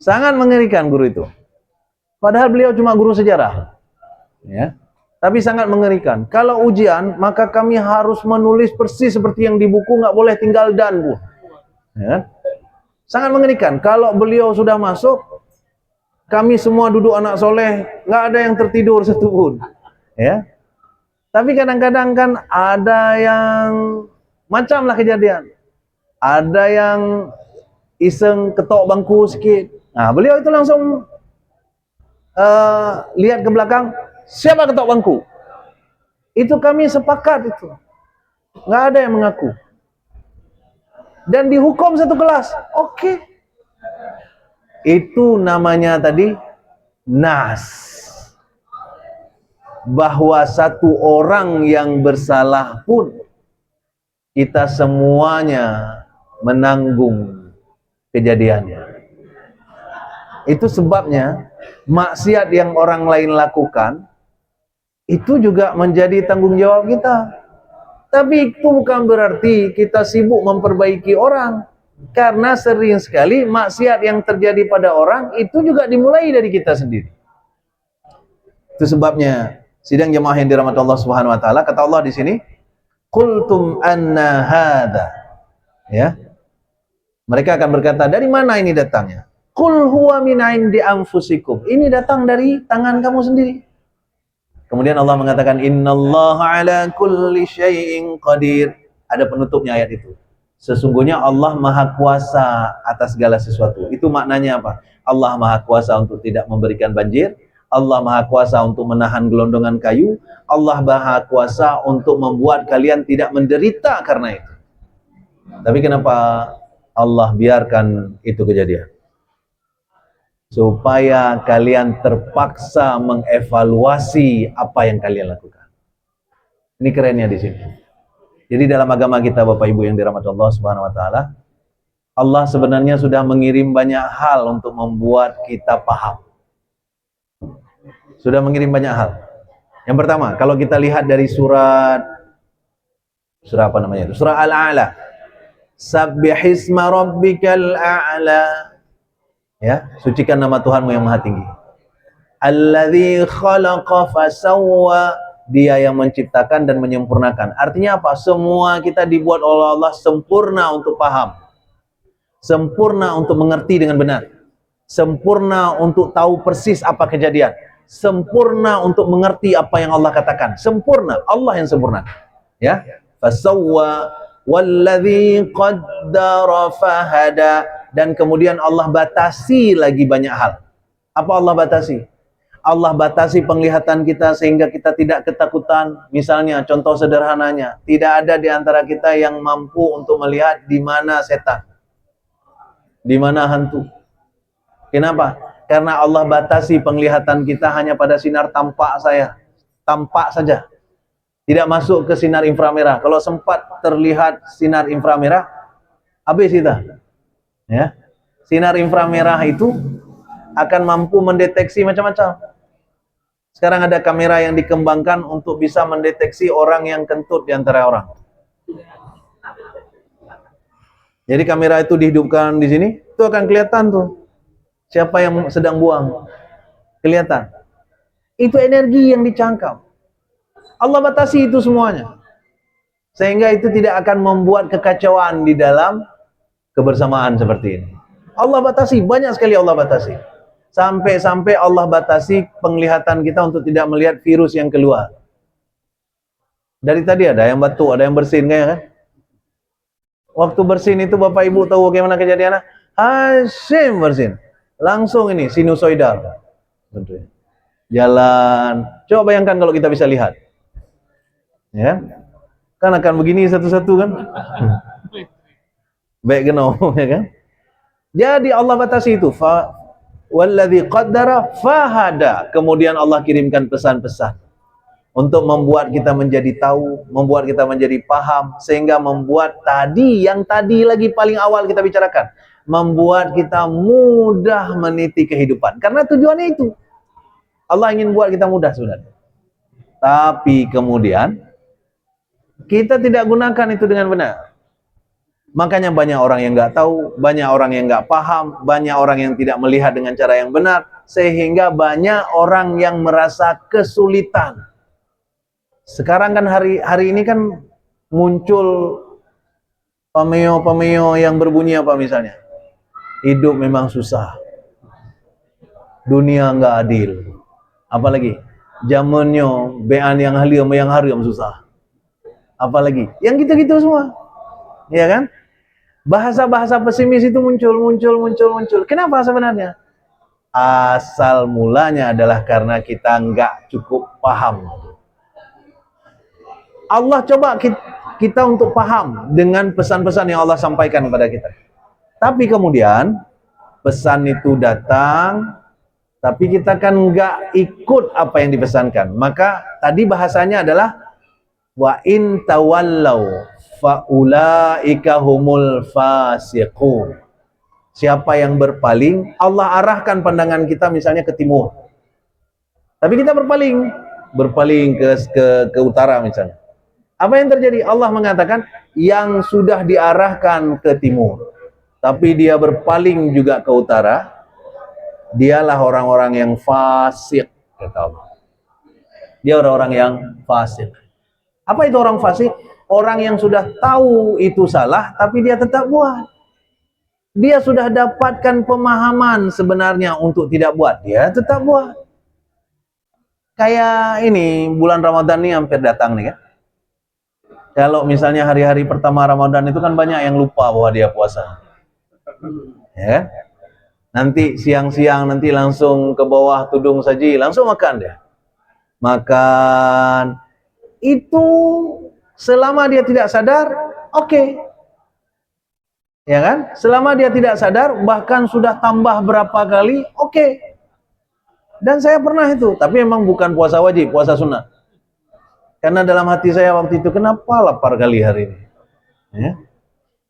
Sangat mengerikan guru itu. Padahal beliau cuma guru sejarah. Ya, tapi sangat mengerikan. Kalau ujian, maka kami harus menulis persis seperti yang di buku, nggak boleh tinggal dan, Bu. Ya. Sangat mengerikan. Kalau beliau sudah masuk, kami semua duduk anak soleh, nggak ada yang tertidur satupun. Ya. Tapi kadang-kadang kan ada yang macam lah kejadian. Ada yang iseng ketok bangku sedikit. Nah, beliau itu langsung lihat ke belakang. Siapa ketok bangku? Itu kami sepakat itu. Nggak ada yang mengaku. Dan dihukum satu kelas. Oke. Itu namanya tadi nas. Bahwa satu orang yang bersalah pun kita semuanya menanggung kejadiannya. Itu sebabnya maksiat yang orang lain lakukan itu juga menjadi tanggung jawab kita. Tapi itu bukan berarti kita sibuk memperbaiki orang. Karena sering sekali maksiat yang terjadi pada orang itu juga dimulai dari kita sendiri. Itu sebabnya sidang jemaah yang dirahmati Allah Subhanahu wa taala, kata Allah di sini, qultum anna hadza. Ya. Mereka akan berkata, dari mana ini datangnya? Qul huwa min indi anfusikum. Ini datang dari tangan kamu sendiri. Kemudian Allah mengatakan innallaha ala kulli syai'in qadir. Ada penutupnya ayat itu. Sesungguhnya Allah Maha Kuasa atas segala sesuatu. Itu maknanya apa? Allah Maha Kuasa untuk tidak memberikan banjir, Allah Maha Kuasa untuk menahan gelondongan kayu, Allah Maha Kuasa untuk membuat kalian tidak menderita karena itu. Tapi kenapa Allah biarkan itu kejadian? Supaya kalian terpaksa mengevaluasi apa yang kalian lakukan. Ini kerennya di sini. Jadi dalam agama kita, Bapak Ibu yang dirahmati Allah Subhanahu wa taala, Allah sebenarnya sudah mengirim banyak hal untuk membuat kita paham. Sudah mengirim banyak hal. Yang pertama, kalau kita lihat dari surah apa namanya itu? Surah Al-A'la. Sabbihisma rabbikal a'la. Ya, sucikan nama Tuhanmu yang maha tinggi. Alladzi khalaqa fasawwa, dia yang menciptakan dan menyempurnakan. Artinya apa? Semua kita dibuat oleh Allah sempurna untuk paham, sempurna untuk mengerti dengan benar, sempurna untuk tahu persis apa kejadian, sempurna untuk mengerti apa yang Allah katakan. Sempurna, Allah yang sempurna. Ya, fasawwa walladzi qaddara fahada, dan kemudian Allah batasi lagi banyak hal. Apa Allah batasi? Allah batasi penglihatan kita sehingga kita tidak ketakutan. Misalnya, contoh sederhananya, tidak ada di antara kita yang mampu untuk melihat di mana setan, di mana hantu. Kenapa? Karena Allah batasi penglihatan kita hanya pada sinar tampak saja. Tidak masuk ke sinar inframerah. Kalau sempat terlihat sinar inframerah, habis kita. Ya. Sinar inframerah itu akan mampu mendeteksi macam-macam. Sekarang ada kamera yang dikembangkan untuk bisa mendeteksi orang yang kentut di antara orang. Jadi kamera itu dihidupkan di sini, itu akan kelihatan tuh siapa yang sedang buang. Kelihatan. Itu energi yang dicangkap. Allah batasi itu semuanya. Sehingga itu tidak akan membuat kekacauan di dalam kebersamaan seperti ini. Allah batasi, banyak sekali Allah batasi. Sampai-sampai Allah batasi penglihatan kita untuk tidak melihat virus yang keluar. Dari tadi ada yang batuk, ada yang bersin kan? Waktu bersin itu Bapak Ibu tahu bagaimana kejadiannya? Hasim bersin. Langsung ini sinusoidal. Bentuknya. Jalan. Coba bayangkan kalau kita bisa lihat. Ya. Kan akan begini satu-satu kan? Baik genau, ya kan? Jadi Allah batasi itu. Walladzi qaddara fahada. Kemudian Allah kirimkan pesan-pesan untuk membuat kita menjadi tahu, membuat kita menjadi paham, sehingga membuat yang tadi lagi paling awal kita bicarakan, membuat kita mudah meniti kehidupan. Karena tujuannya itu. Allah ingin buat kita mudah sebenarnya. Tapi kemudian kita tidak gunakan itu dengan benar. Makanya banyak orang yang nggak tahu, banyak orang yang nggak paham, banyak orang yang tidak melihat dengan cara yang benar, sehingga banyak orang yang merasa kesulitan. Sekarang kan hari ini kan muncul pameo yang berbunyi apa misalnya? Hidup memang susah, dunia nggak adil. Apalagi zamannya bean yang harum susah. Apalagi yang gitu-gitu semua, ya kan? Bahasa-bahasa pesimis itu muncul. Kenapa sebenarnya? Asal mulanya adalah karena kita nggak cukup paham. Allah coba kita untuk paham dengan pesan-pesan yang Allah sampaikan kepada kita. Tapi kemudian pesan itu datang, tapi kita kan nggak ikut apa yang dipesankan. Maka tadi bahasanya adalah wa in tawallau faulaika humul fasiqun. Siapa yang berpaling, Allah arahkan pandangan kita misalnya ke timur. Tapi kita berpaling ke utara misalnya. Apa yang terjadi? Allah mengatakan yang sudah diarahkan ke timur, tapi dia berpaling juga ke utara, dialah orang-orang yang fasik, kata Allah. Dia orang-orang yang fasik. Apa itu orang fasik? Orang yang sudah tahu itu salah, tapi dia tetap buat. Dia sudah dapatkan pemahaman sebenarnya untuk tidak buat, dia tetap buat. Kayak ini, bulan Ramadan ini hampir datang nih kan. Kalau misalnya hari-hari pertama Ramadan itu kan banyak yang lupa bahwa dia puasa. Ya kan? Nanti siang-siang nanti langsung ke bawah tudung saji, langsung makan dia. Makan. Itu selama dia tidak sadar, oke. Ya kan? Selama dia tidak sadar, bahkan sudah tambah berapa kali, oke. Dan saya pernah itu, tapi memang bukan puasa wajib, puasa sunnah. Karena dalam hati saya waktu itu, kenapa lapar kali hari ini? Ya.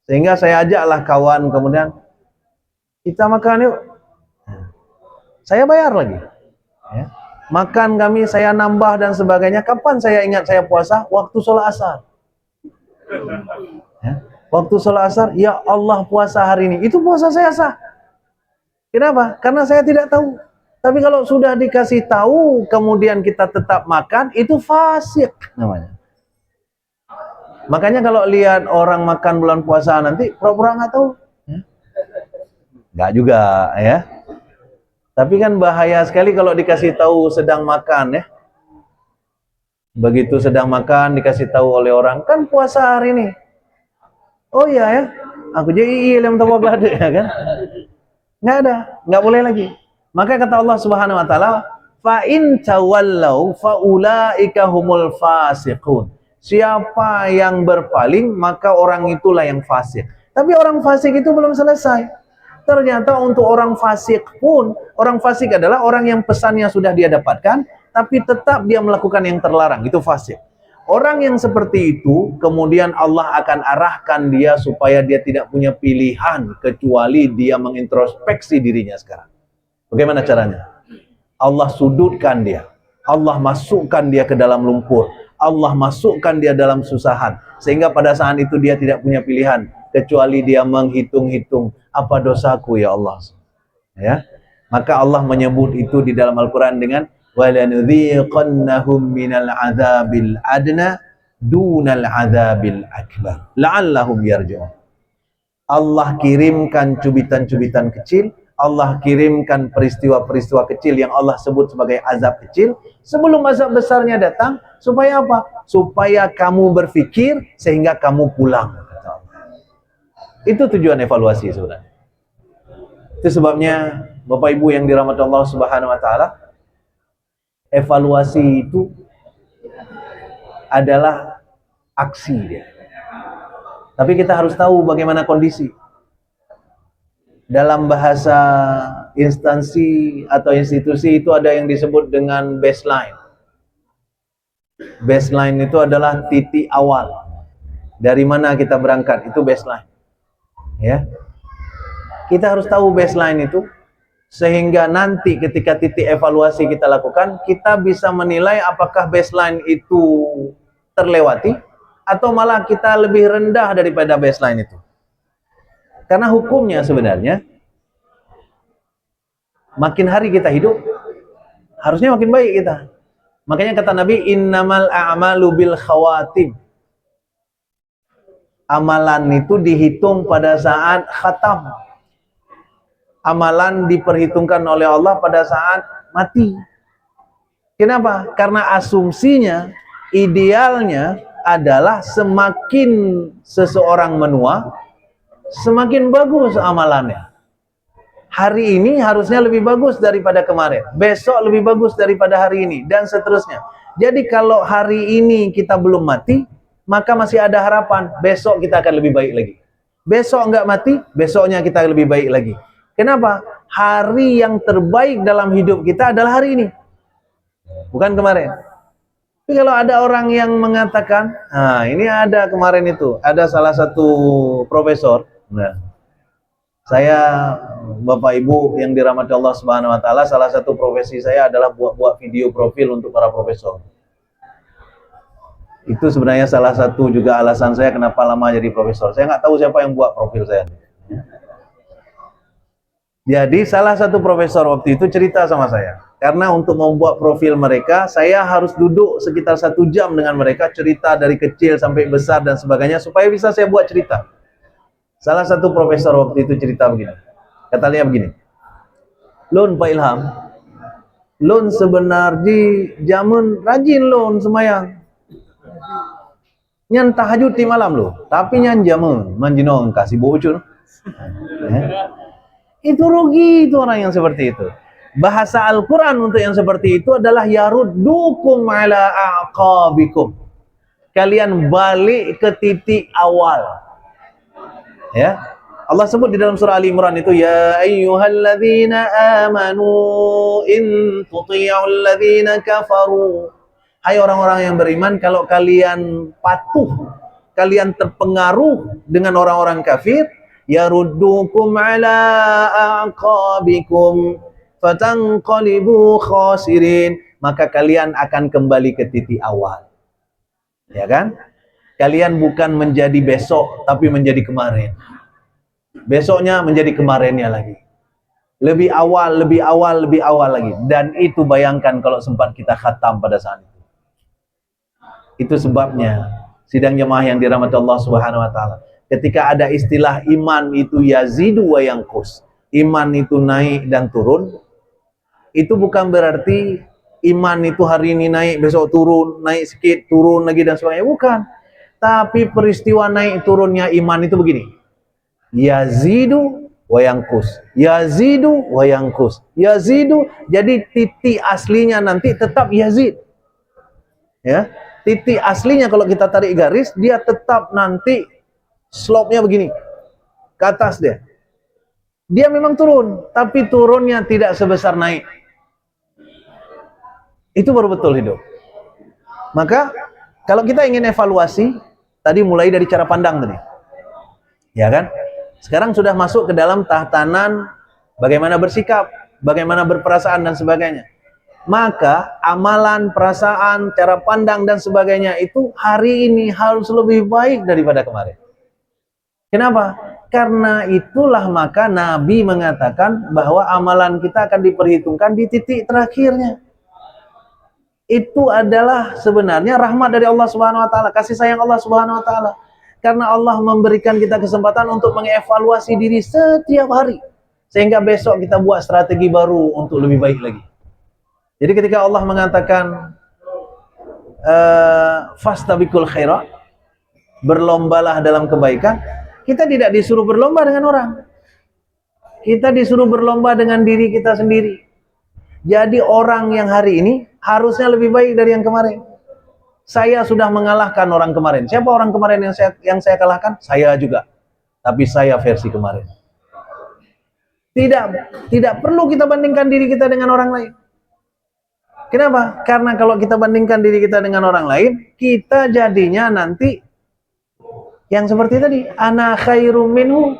Sehingga saya ajaklah kawan, kemudian kita makan yuk. Saya bayar lagi. Ya. Makan kami, saya nambah dan sebagainya. Kapan saya ingat saya puasa? Waktu sholat asar. Ya. Waktu sholat asar, ya Allah puasa hari ini. Itu puasa saya sah. Kenapa? Karena saya tidak tahu. Tapi kalau sudah dikasih tahu, kemudian kita tetap makan, itu fasik namanya. Makanya kalau lihat orang makan bulan puasa nanti, pura-pura nggak tahu. Nggak juga, ya. Tapi kan bahaya sekali kalau dikasih tahu sedang makan, ya. Begitu sedang makan, dikasih tahu oleh orang, kan puasa hari ini. Oh iya ya, aku jadi yang tahu ada, ya kan? Nggak ada, nggak boleh lagi. Maka kata Allah Subhanahu Wa Taala, fa in tawallau fa ulaika humul fasiqun. Siapa yang berpaling, maka orang itulah yang fasik. Tapi orang fasik itu belum selesai. Ternyata untuk orang fasik pun, orang fasik adalah orang yang pesannya sudah dia dapatkan, tapi tetap dia melakukan yang terlarang. Itu fasik. Orang yang seperti itu, kemudian Allah akan arahkan dia supaya dia tidak punya pilihan kecuali dia mengintrospeksi dirinya sekarang. Bagaimana caranya? Allah sudutkan dia. Allah masukkan dia ke dalam lumpur. Allah masukkan dia dalam susahan. Sehingga pada saat itu dia tidak punya pilihan kecuali dia menghitung-hitung, apa dosaku ya Allah. Ya. Maka Allah menyebut itu di dalam Al-Quran dengan وَلَنُذِيقَنَّهُمْ مِنَ الْعَذَابِ الْأَدْنَى دُونَ الْعَذَابِ الْأَكْبَرِ لَعَلَّهُمْ يَرْجِعُونَ. Allah kirimkan cubitan-cubitan kecil, Allah kirimkan peristiwa-peristiwa kecil yang Allah sebut sebagai azab kecil sebelum azab besarnya datang, supaya apa? Supaya kamu berpikir sehingga kamu pulang. Itu tujuan evaluasi sebenarnya. Itu sebabnya Bapak Ibu yang dirahmati Allah Subhanahu Wa Taala, evaluasi itu adalah aksi dia. Tapi kita harus tahu bagaimana kondisi. Dalam bahasa instansi atau institusi itu ada yang disebut dengan baseline. Baseline itu adalah titik awal. Dari mana kita berangkat, itu baseline. Ya. Kita harus tahu baseline itu, sehingga nanti ketika titik evaluasi kita lakukan, kita bisa menilai apakah baseline itu terlewati atau malah kita lebih rendah daripada baseline itu. Karena hukumnya sebenarnya, makin hari kita hidup, harusnya makin baik kita. Makanya kata Nabi, innamal a'malu bil khawatim. Amalan itu dihitung pada saat khatam. Amalan diperhitungkan oleh Allah pada saat mati. Kenapa? Karena asumsinya, idealnya adalah semakin seseorang menua, semakin bagus amalannya. Hari ini harusnya lebih bagus daripada kemarin, besok lebih bagus daripada hari ini, dan seterusnya. Jadi kalau hari ini kita belum mati, maka masih ada harapan, besok kita akan lebih baik lagi. Besok enggak mati, besoknya kita lebih baik lagi. Kenapa? Hari yang terbaik dalam hidup kita adalah hari ini, bukan kemarin. Tapi kalau ada orang yang mengatakan, nah ini ada kemarin itu, ada salah satu profesor, nah, saya Bapak Ibu yang dirahmati Allah Subhanahu Wa Taala, salah satu profesi saya adalah buat video profil untuk para profesor. Itu sebenarnya salah satu juga alasan saya kenapa lama jadi profesor. Saya nggak tahu siapa yang buat profil saya. Jadi salah satu profesor waktu itu cerita sama saya, karena untuk membuat profil mereka, saya harus duduk sekitar 1 jam dengan mereka, cerita dari kecil sampai besar dan sebagainya, supaya bisa saya buat cerita. Salah satu profesor waktu itu cerita begini, katanya begini, Lun Pak Ilham, Lun sebenarnya jamun rajin Lun semayang, nyan tahajud di malam lo, tapi nyan jamun manjinong kasih bocun. Itu rugi itu orang yang seperti itu. Bahasa Al-Quran untuk yang seperti itu adalah yaruddukum ala aqabikum. Kalian balik ke titik awal. Ya. Allah sebut di dalam surah Ali Imran itu, ya ayyuhalladzina amanu in tuti'ul ladzina kafaru. Hai orang-orang yang beriman, kalau kalian patuh, kalian terpengaruh dengan orang-orang kafir, yaruddukum ala aqabikum fatanqalibu khasirin, maka kalian akan kembali ke titik awal. Ya kan? Kalian bukan menjadi besok tapi menjadi kemarin. Besoknya menjadi kemarinnya lagi. Lebih awal lagi. Dan itu bayangkan kalau sempat kita khatam pada saat itu. Itu sebabnya, sidang jemaah yang dirahmati Allah Subhanahu wa taala. Ketika ada istilah iman itu yazidu wa yanqus. Iman itu naik dan turun. Itu bukan berarti iman itu hari ini naik, besok turun, naik sedikit, turun lagi dan sebagainya. Bukan. Tapi peristiwa naik turunnya iman itu begini. Yazidu wa yanqus. Yazidu wa yanqus. Yazidu, jadi titik aslinya nanti tetap yazid. Ya, titik aslinya kalau kita tarik garis, dia tetap nanti slope-nya begini. Ke atas dia. Dia memang turun, tapi turunnya tidak sebesar naik. Itu baru betul hidup. Maka kalau kita ingin evaluasi, tadi mulai dari cara pandang tadi. Ya kan? Sekarang sudah masuk ke dalam tatanan bagaimana bersikap, bagaimana berperasaan dan sebagainya. Maka amalan, perasaan, cara pandang dan sebagainya itu hari ini harus lebih baik daripada kemarin. Kenapa? Karena itulah maka Nabi mengatakan bahwa amalan kita akan diperhitungkan di titik terakhirnya. Itu adalah sebenarnya rahmat dari Allah Subhanahu wa taala, kasih sayang Allah Subhanahu wa taala. Karena Allah memberikan kita kesempatan untuk mengevaluasi diri setiap hari. Sehingga besok kita buat strategi baru untuk lebih baik lagi. Jadi ketika Allah mengatakan fastabiqul khairat, berlombalah dalam kebaikan, kita tidak disuruh berlomba dengan orang. Kita disuruh berlomba dengan diri kita sendiri. Jadi orang yang hari ini harusnya lebih baik dari yang kemarin. Saya sudah mengalahkan orang kemarin. Siapa orang kemarin yang saya kalahkan? Saya juga. Tapi saya versi kemarin. Tidak perlu kita bandingkan diri kita dengan orang lain. Kenapa? Karena kalau kita bandingkan diri kita dengan orang lain, kita jadinya nanti yang seperti tadi, ana khairum minhu.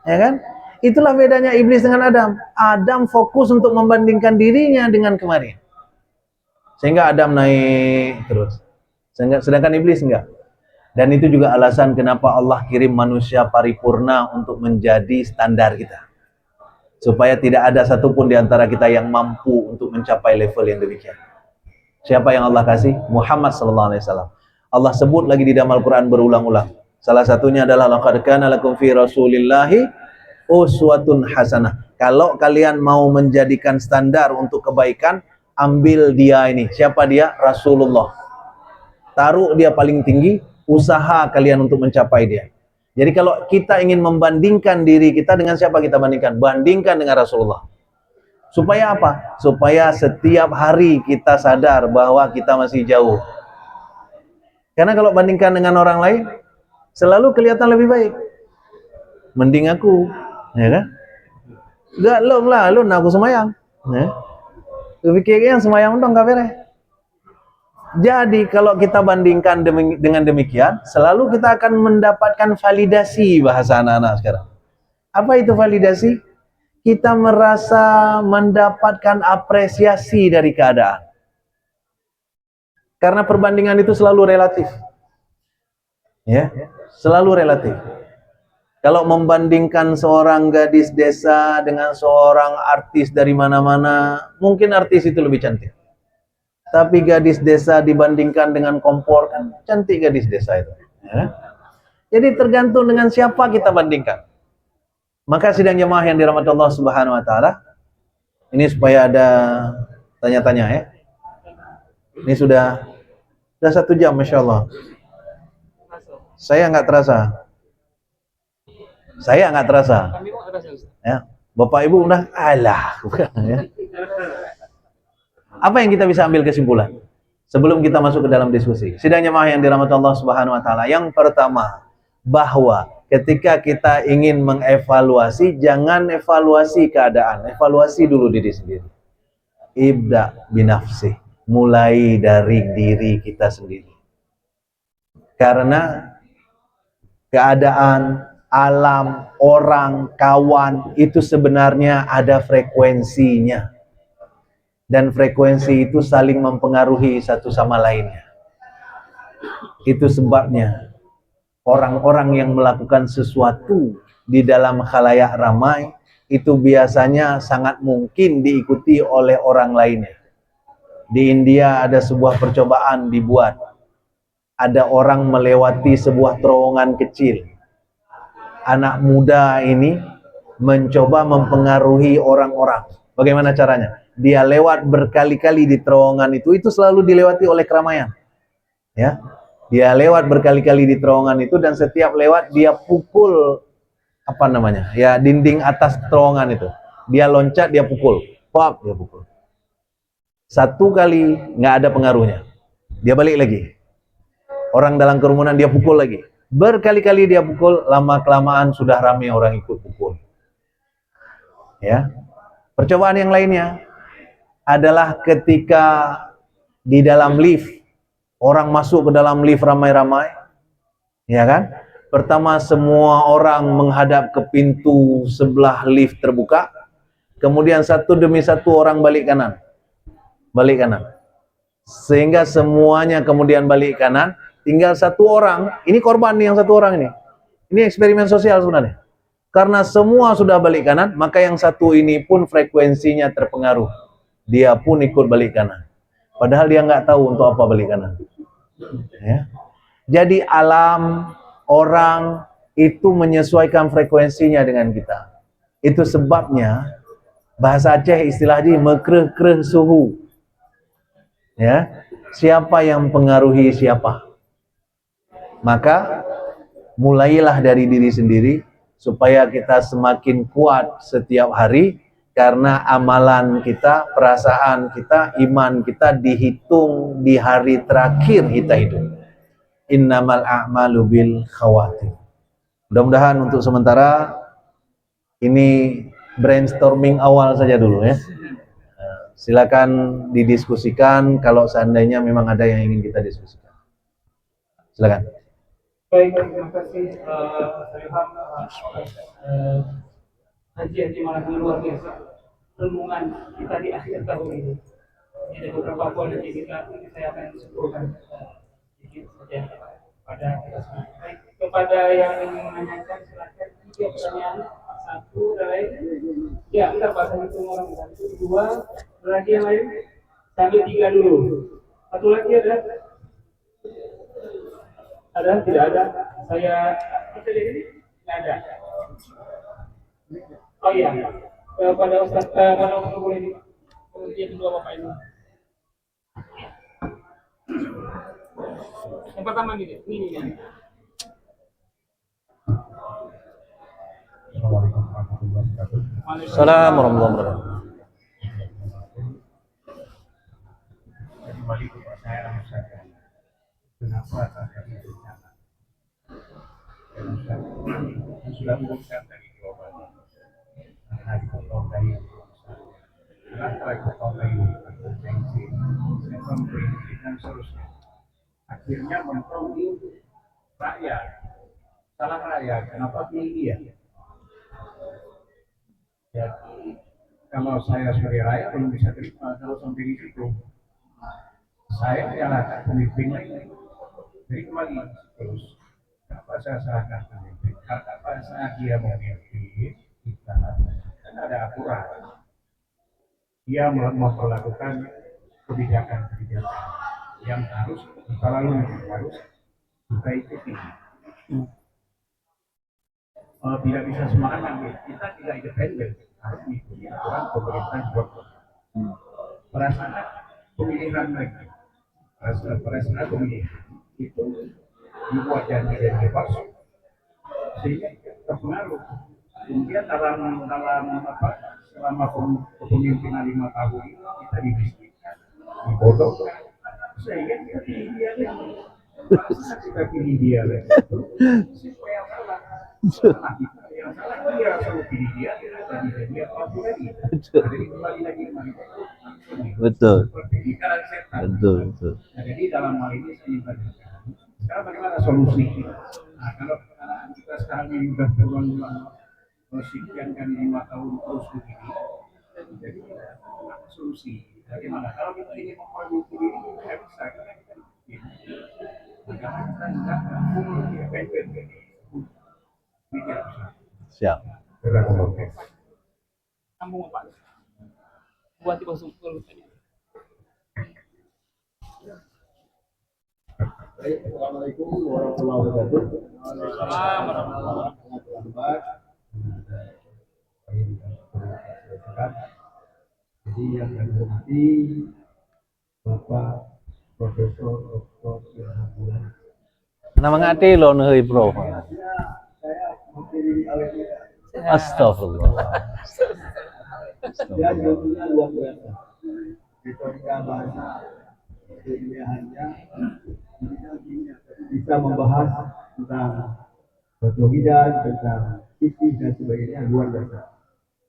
Ya kan? Itulah bedanya iblis dengan Adam. Adam fokus untuk membandingkan dirinya dengan kemarin. Sehingga Adam naik terus. Sedangkan iblis enggak. Dan itu juga alasan kenapa Allah kirim manusia paripurna untuk menjadi standar kita. Supaya tidak ada satupun di antara kita yang mampu untuk mencapai level yang demikian. Siapa yang Allah kasih? Muhammad sallallahu alaihi wasallam. Allah sebut lagi di dalam Al-Quran berulang-ulang. Salah satunya adalah laqad kana lakum fi rasulillahi uswatun hasanah. Kalau kalian mau menjadikan standar untuk kebaikan, ambil dia ini. Siapa dia? Rasulullah. Taruh dia paling tinggi, usaha kalian untuk mencapai dia. Jadi kalau kita ingin membandingkan diri kita dengan siapa kita bandingkan? Bandingkan dengan Rasulullah. Supaya apa? Supaya setiap hari kita sadar bahwa kita masih jauh. Karena kalau bandingkan dengan orang lain, selalu kelihatan lebih baik. Mending aku, ya kan? Gak long lah, lu aku semayang. Ya. Pikirnya yang semayang dong gak beres. Jadi kalau kita bandingkan dengan demikian, selalu kita akan mendapatkan validasi, bahasa anak-anak sekarang. Apa itu validasi? Kita merasa mendapatkan apresiasi dari keadaan. Karena perbandingan itu selalu relatif. Ya, selalu relatif. Kalau membandingkan seorang gadis desa dengan seorang artis dari mana-mana, mungkin artis itu lebih cantik. Tapi gadis desa dibandingkan dengan kompor, kan cantik gadis desa itu. Ya. Jadi tergantung dengan siapa kita bandingkan. Maka sidang jemaah yang dirahmati Allah Subhanahu wa taala, ini supaya ada tanya-tanya ya. Ini sudah 1 jam, Masya Allah. Saya nggak terasa. Ya. Bapak Ibu udah alah. Ya. Apa yang kita bisa ambil kesimpulan sebelum kita masuk ke dalam diskusi? Sidang jemaah yang dirahmati Allah Subhanahu wa taala, yang pertama, bahwa ketika kita ingin mengevaluasi, jangan evaluasi keadaan, evaluasi dulu diri sendiri. Ibda binafsi, mulai dari diri kita sendiri. Karena keadaan, alam, orang, kawan itu sebenarnya ada frekuensinya. Dan frekuensi itu saling mempengaruhi satu sama lainnya. Itu sebabnya orang-orang yang melakukan sesuatu di dalam khalayak ramai itu biasanya sangat mungkin diikuti oleh orang lainnya. Di India ada sebuah percobaan dibuat. Ada orang melewati sebuah terowongan kecil. Anak muda ini mencoba mempengaruhi orang-orang. Bagaimana caranya? Dia lewat berkali-kali di terowongan itu selalu dilewati oleh keramaian. Ya, dia lewat berkali-kali di terowongan itu dan setiap lewat dia pukul apa namanya? Ya, dinding atas terowongan itu. Dia loncat, dia pukul. Pop, dia pukul. Satu kali nggak ada pengaruhnya. Dia balik lagi. Orang dalam kerumunan dia pukul lagi. Berkali-kali dia pukul, lama-kelamaan sudah ramai orang ikut pukul. Ya. Percobaan yang lainnya adalah ketika di dalam lift, orang masuk ke dalam lift ramai-ramai, ya kan? Pertama semua orang menghadap ke pintu sebelah lift terbuka, kemudian satu demi satu orang balik kanan, sehingga semuanya kemudian balik kanan, tinggal satu orang, ini korban nih yang satu orang ini eksperimen sosial sebenarnya, karena semua sudah balik kanan, maka yang satu ini pun frekuensinya terpengaruh, dia pun ikut balik kanan, padahal dia nggak tahu untuk apa balik kanan. Ya. Jadi alam, orang itu menyesuaikan frekuensinya dengan kita. Itu sebabnya bahasa Aceh istilahnya mekreh-kreh suhu. Ya, siapa yang mempengaruhi siapa? Maka mulailah dari diri sendiri supaya kita semakin kuat setiap hari, karena amalan kita, perasaan kita, iman kita dihitung di hari terakhir kita hidup. Innamal a'malu bil khawatim. Mudah-mudahan untuk sementara ini brainstorming awal saja dulu ya. Silakan didiskusikan kalau seandainya memang ada yang ingin kita diskusikan. Silakan. Baik, terima kasih Ilham kajian di malam yang luar biasa, renungan kita di akhir tahun ini. Ada beberapa poin yang saya akan sebutkan sedikit saja pada kita semua. Baik, kepada yang ingin menanyakan silakan, 3 pertanyaan. 1 dan lain. Ya, kita bahas itu orang 1, 2, lagi yang lain sampai 3 dulu. 1 lagi ada? Ada? Tidak ada? Saya bisa lihat ini? Tidak ada. Oh iya, pada Ustaz, pada Ustaz boleh di yang kedua Bapak ini. Yang pertama ini. Assalamualaikum warahmatullahi wabarakatuh. Kembali ke pertanyaan saya, kenapa terjadi bencana? Dan sudah bukan dari global, karena dipotong dari kenapa dipotong dari berpotensi, sektor politik dan seterusnya. Akhirnya mentok di rakyat, salah rakyat, kenapa pilih dia? Jadi kalau saya sebagai rakyat belum bisa terima kalau sampai di situ. Saya menyalahkan pemimpin lain. Jadi kembali terus, kenapa saya salahkan pemimpin? Karena pada saat dia memimpin, kita kan ada aturan. Dia memperlakukan kebijakan-kebijakan yang harus kita lalui, harus kita ikuti. Tidak bisa sembarangan, kita tidak independen, harus mengikuti aturan pemerintah buat. Pada saat pemilihan lagi, pada saat pemilihan itu dibuat janji bebas sehingga terpengaruh. Kemudian dalam apa selama kepemimpinan 5 tahun ini kita dimiskinkan, dibodohkan, sehingga kita pilih dia lagi. Kita pilih dia lagi. Siapa yang salah? Salah kita. Yang salah dia selalu pilih dia jadi dia apa lagi? Jadi kembali lagi Betul. Lingkaran setan. Betul. Nah, jadi dalam hal ini saya tanyakan, sekarang bagaimana solusi? Nah, kalau anak kita sekarang ini sudah berulang-ulang sekian kali 5 tahun terus begini, jadi apa solusi? Bagaimana? Kalau kita ingin memperbaiki diri, kita bisa. Maka kita nggak full independen dari media besar. Siap. Terlalu kompleks. Sambung Pak. Buat Ibu Sungkul tanya. Assalamualaikum warahmatullahi wabarakatuh. Jadi yang kami hormati Bapak Profesor Dr. Ilham Bulan. Nama ngati lo nih Prof. Saya mewakili awalnya. Astagfirullah. Dia ilmunya luar biasa. Retorika bahasa keilmiahannya bisa membahas tentang ketauhidan, tentang fikih dan sebagainya luar biasa.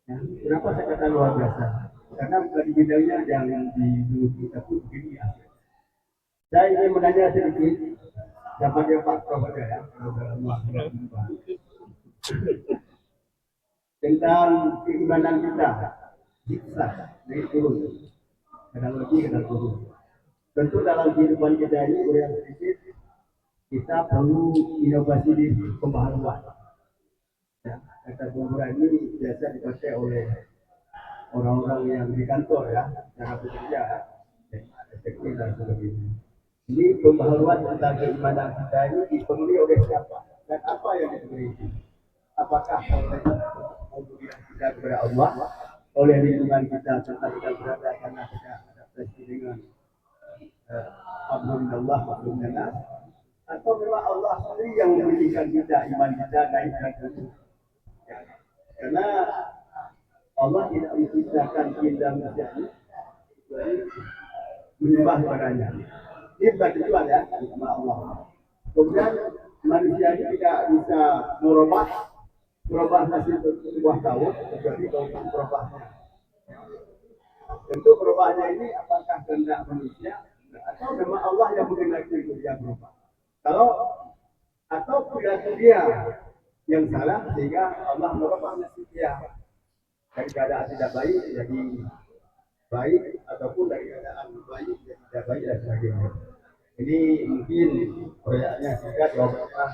Ya, kenapa saya kata luar biasa? Karena bukan di bidangnya yang di dulu kita pun begini ya. Saya ingin menanya sedikit, siapa dia Pak Prof ya? Tentang keimanan kita, ikhlas, naik turun, kadang lebih, kadang turun. Tentu dalam kehidupan kita ini, yang sedikit, kita perlu inovasi di pembaharuan. Ya, kata pembaharuan ini biasa dipakai oleh orang-orang yang di kantor ya, cara bekerja, efektif dan sebagainya. Ini pembaharuan tentang keimanan kita ini dipenuhi oleh siapa dan apa yang dipenuhi? Apakah oleh hubungan kita kepada Allah, oleh lingkungan kita serta kita berada karena kita adaptasi dengan Alhamdulillah, Alhamdulillah, atau memang Allah sendiri yang memberikan kita iman kita naik dan turun. Ya. Karena Allah tidak menciptakan kita menjadi menyembah kepadanya. Ini bukan tujuan ya, sama Allah. Kemudian manusia ini tidak bisa merubah nasib sebuah kaum kecuali kaum merubahnya. Tentu perubahannya ini apakah kehendak manusia atau memang Allah yang menghendaki dia berubah. Kalau atau perilaku dia yang salah sehingga Allah merubah nasib dia dari keadaan tidak baik jadi baik ataupun dari keadaan baik jadi tidak baik dan sebagainya. Ini mungkin proyeknya singkat, jawabannya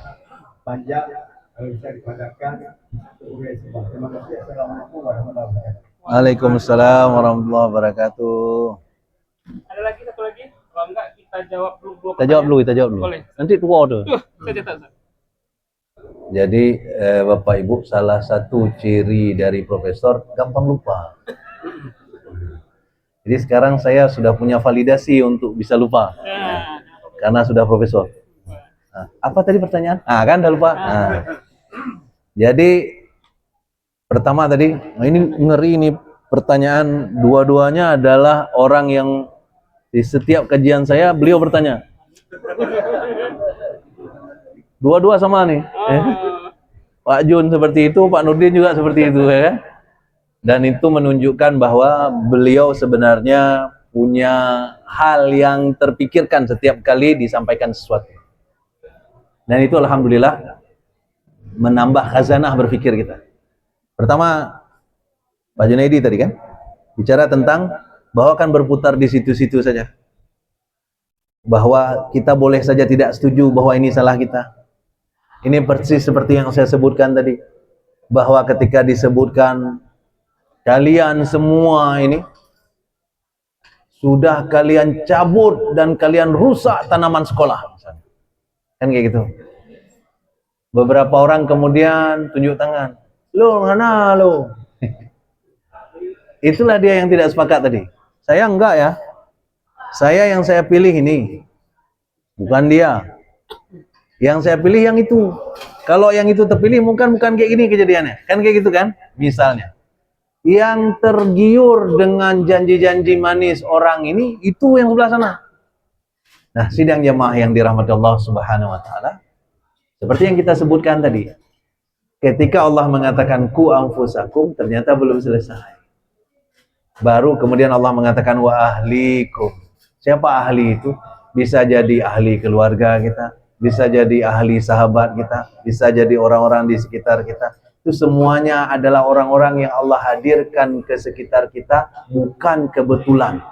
panjang, kalau bisa dipadatkan untuk uraian semua. Terima kasih. Assalamualaikum warahmatullahi wabarakatuh. Waalaikumsalam warahmatullahi wabarakatuh. Ada lagi satu lagi? Kalau enggak kita jawab dulu dua Kita jawab dulu. Boleh. Nanti tua tuh. Saya catat. Jadi Bapak Ibu, salah satu ciri dari profesor gampang lupa. Jadi sekarang saya sudah punya validasi untuk bisa lupa. Karena sudah profesor. Nah, apa tadi pertanyaan? Kan udah lupa. Jadi pertama tadi, ini ngeri ini pertanyaan dua-duanya adalah orang yang di setiap kajian saya beliau bertanya. Dua-dua sama nih. Pak Jun seperti itu, Pak Nurdin juga seperti itu ya kan? Dan itu menunjukkan bahwa beliau sebenarnya punya hal yang terpikirkan setiap kali disampaikan sesuatu. Dan itu alhamdulillah menambah khazanah berpikir kita. Pertama, Pak Junaidi tadi kan bicara tentang bahwa kan berputar di situ-situ saja. Bahwa kita boleh saja tidak setuju bahwa ini salah kita. Ini persis seperti yang saya sebutkan tadi. Bahwa ketika disebutkan kalian semua ini sudah kalian cabut dan kalian rusak tanaman sekolah. Kan kayak gitu. Beberapa orang kemudian tunjuk tangan. Lo mana lo? Itulah dia yang tidak sepakat tadi. Saya enggak ya. Saya yang saya pilih ini. Bukan dia. Yang saya pilih yang itu. Kalau yang itu terpilih bukan kayak gini kejadiannya. Kan kayak gitu kan? Misalnya. Yang tergiur dengan janji-janji manis orang ini, itu yang sebelah sana. Nah, sidang jamaah yang dirahmati Allah Subhanahu wa taala, seperti yang kita sebutkan tadi. Ketika Allah mengatakan ku anfusakum, ternyata belum selesai. Baru kemudian Allah mengatakan wa ahlikum. Siapa ahli itu? Bisa jadi ahli keluarga kita, bisa jadi ahli sahabat kita, bisa jadi orang-orang di sekitar kita. Itu semuanya adalah orang-orang yang Allah hadirkan ke sekitar kita bukan kebetulan,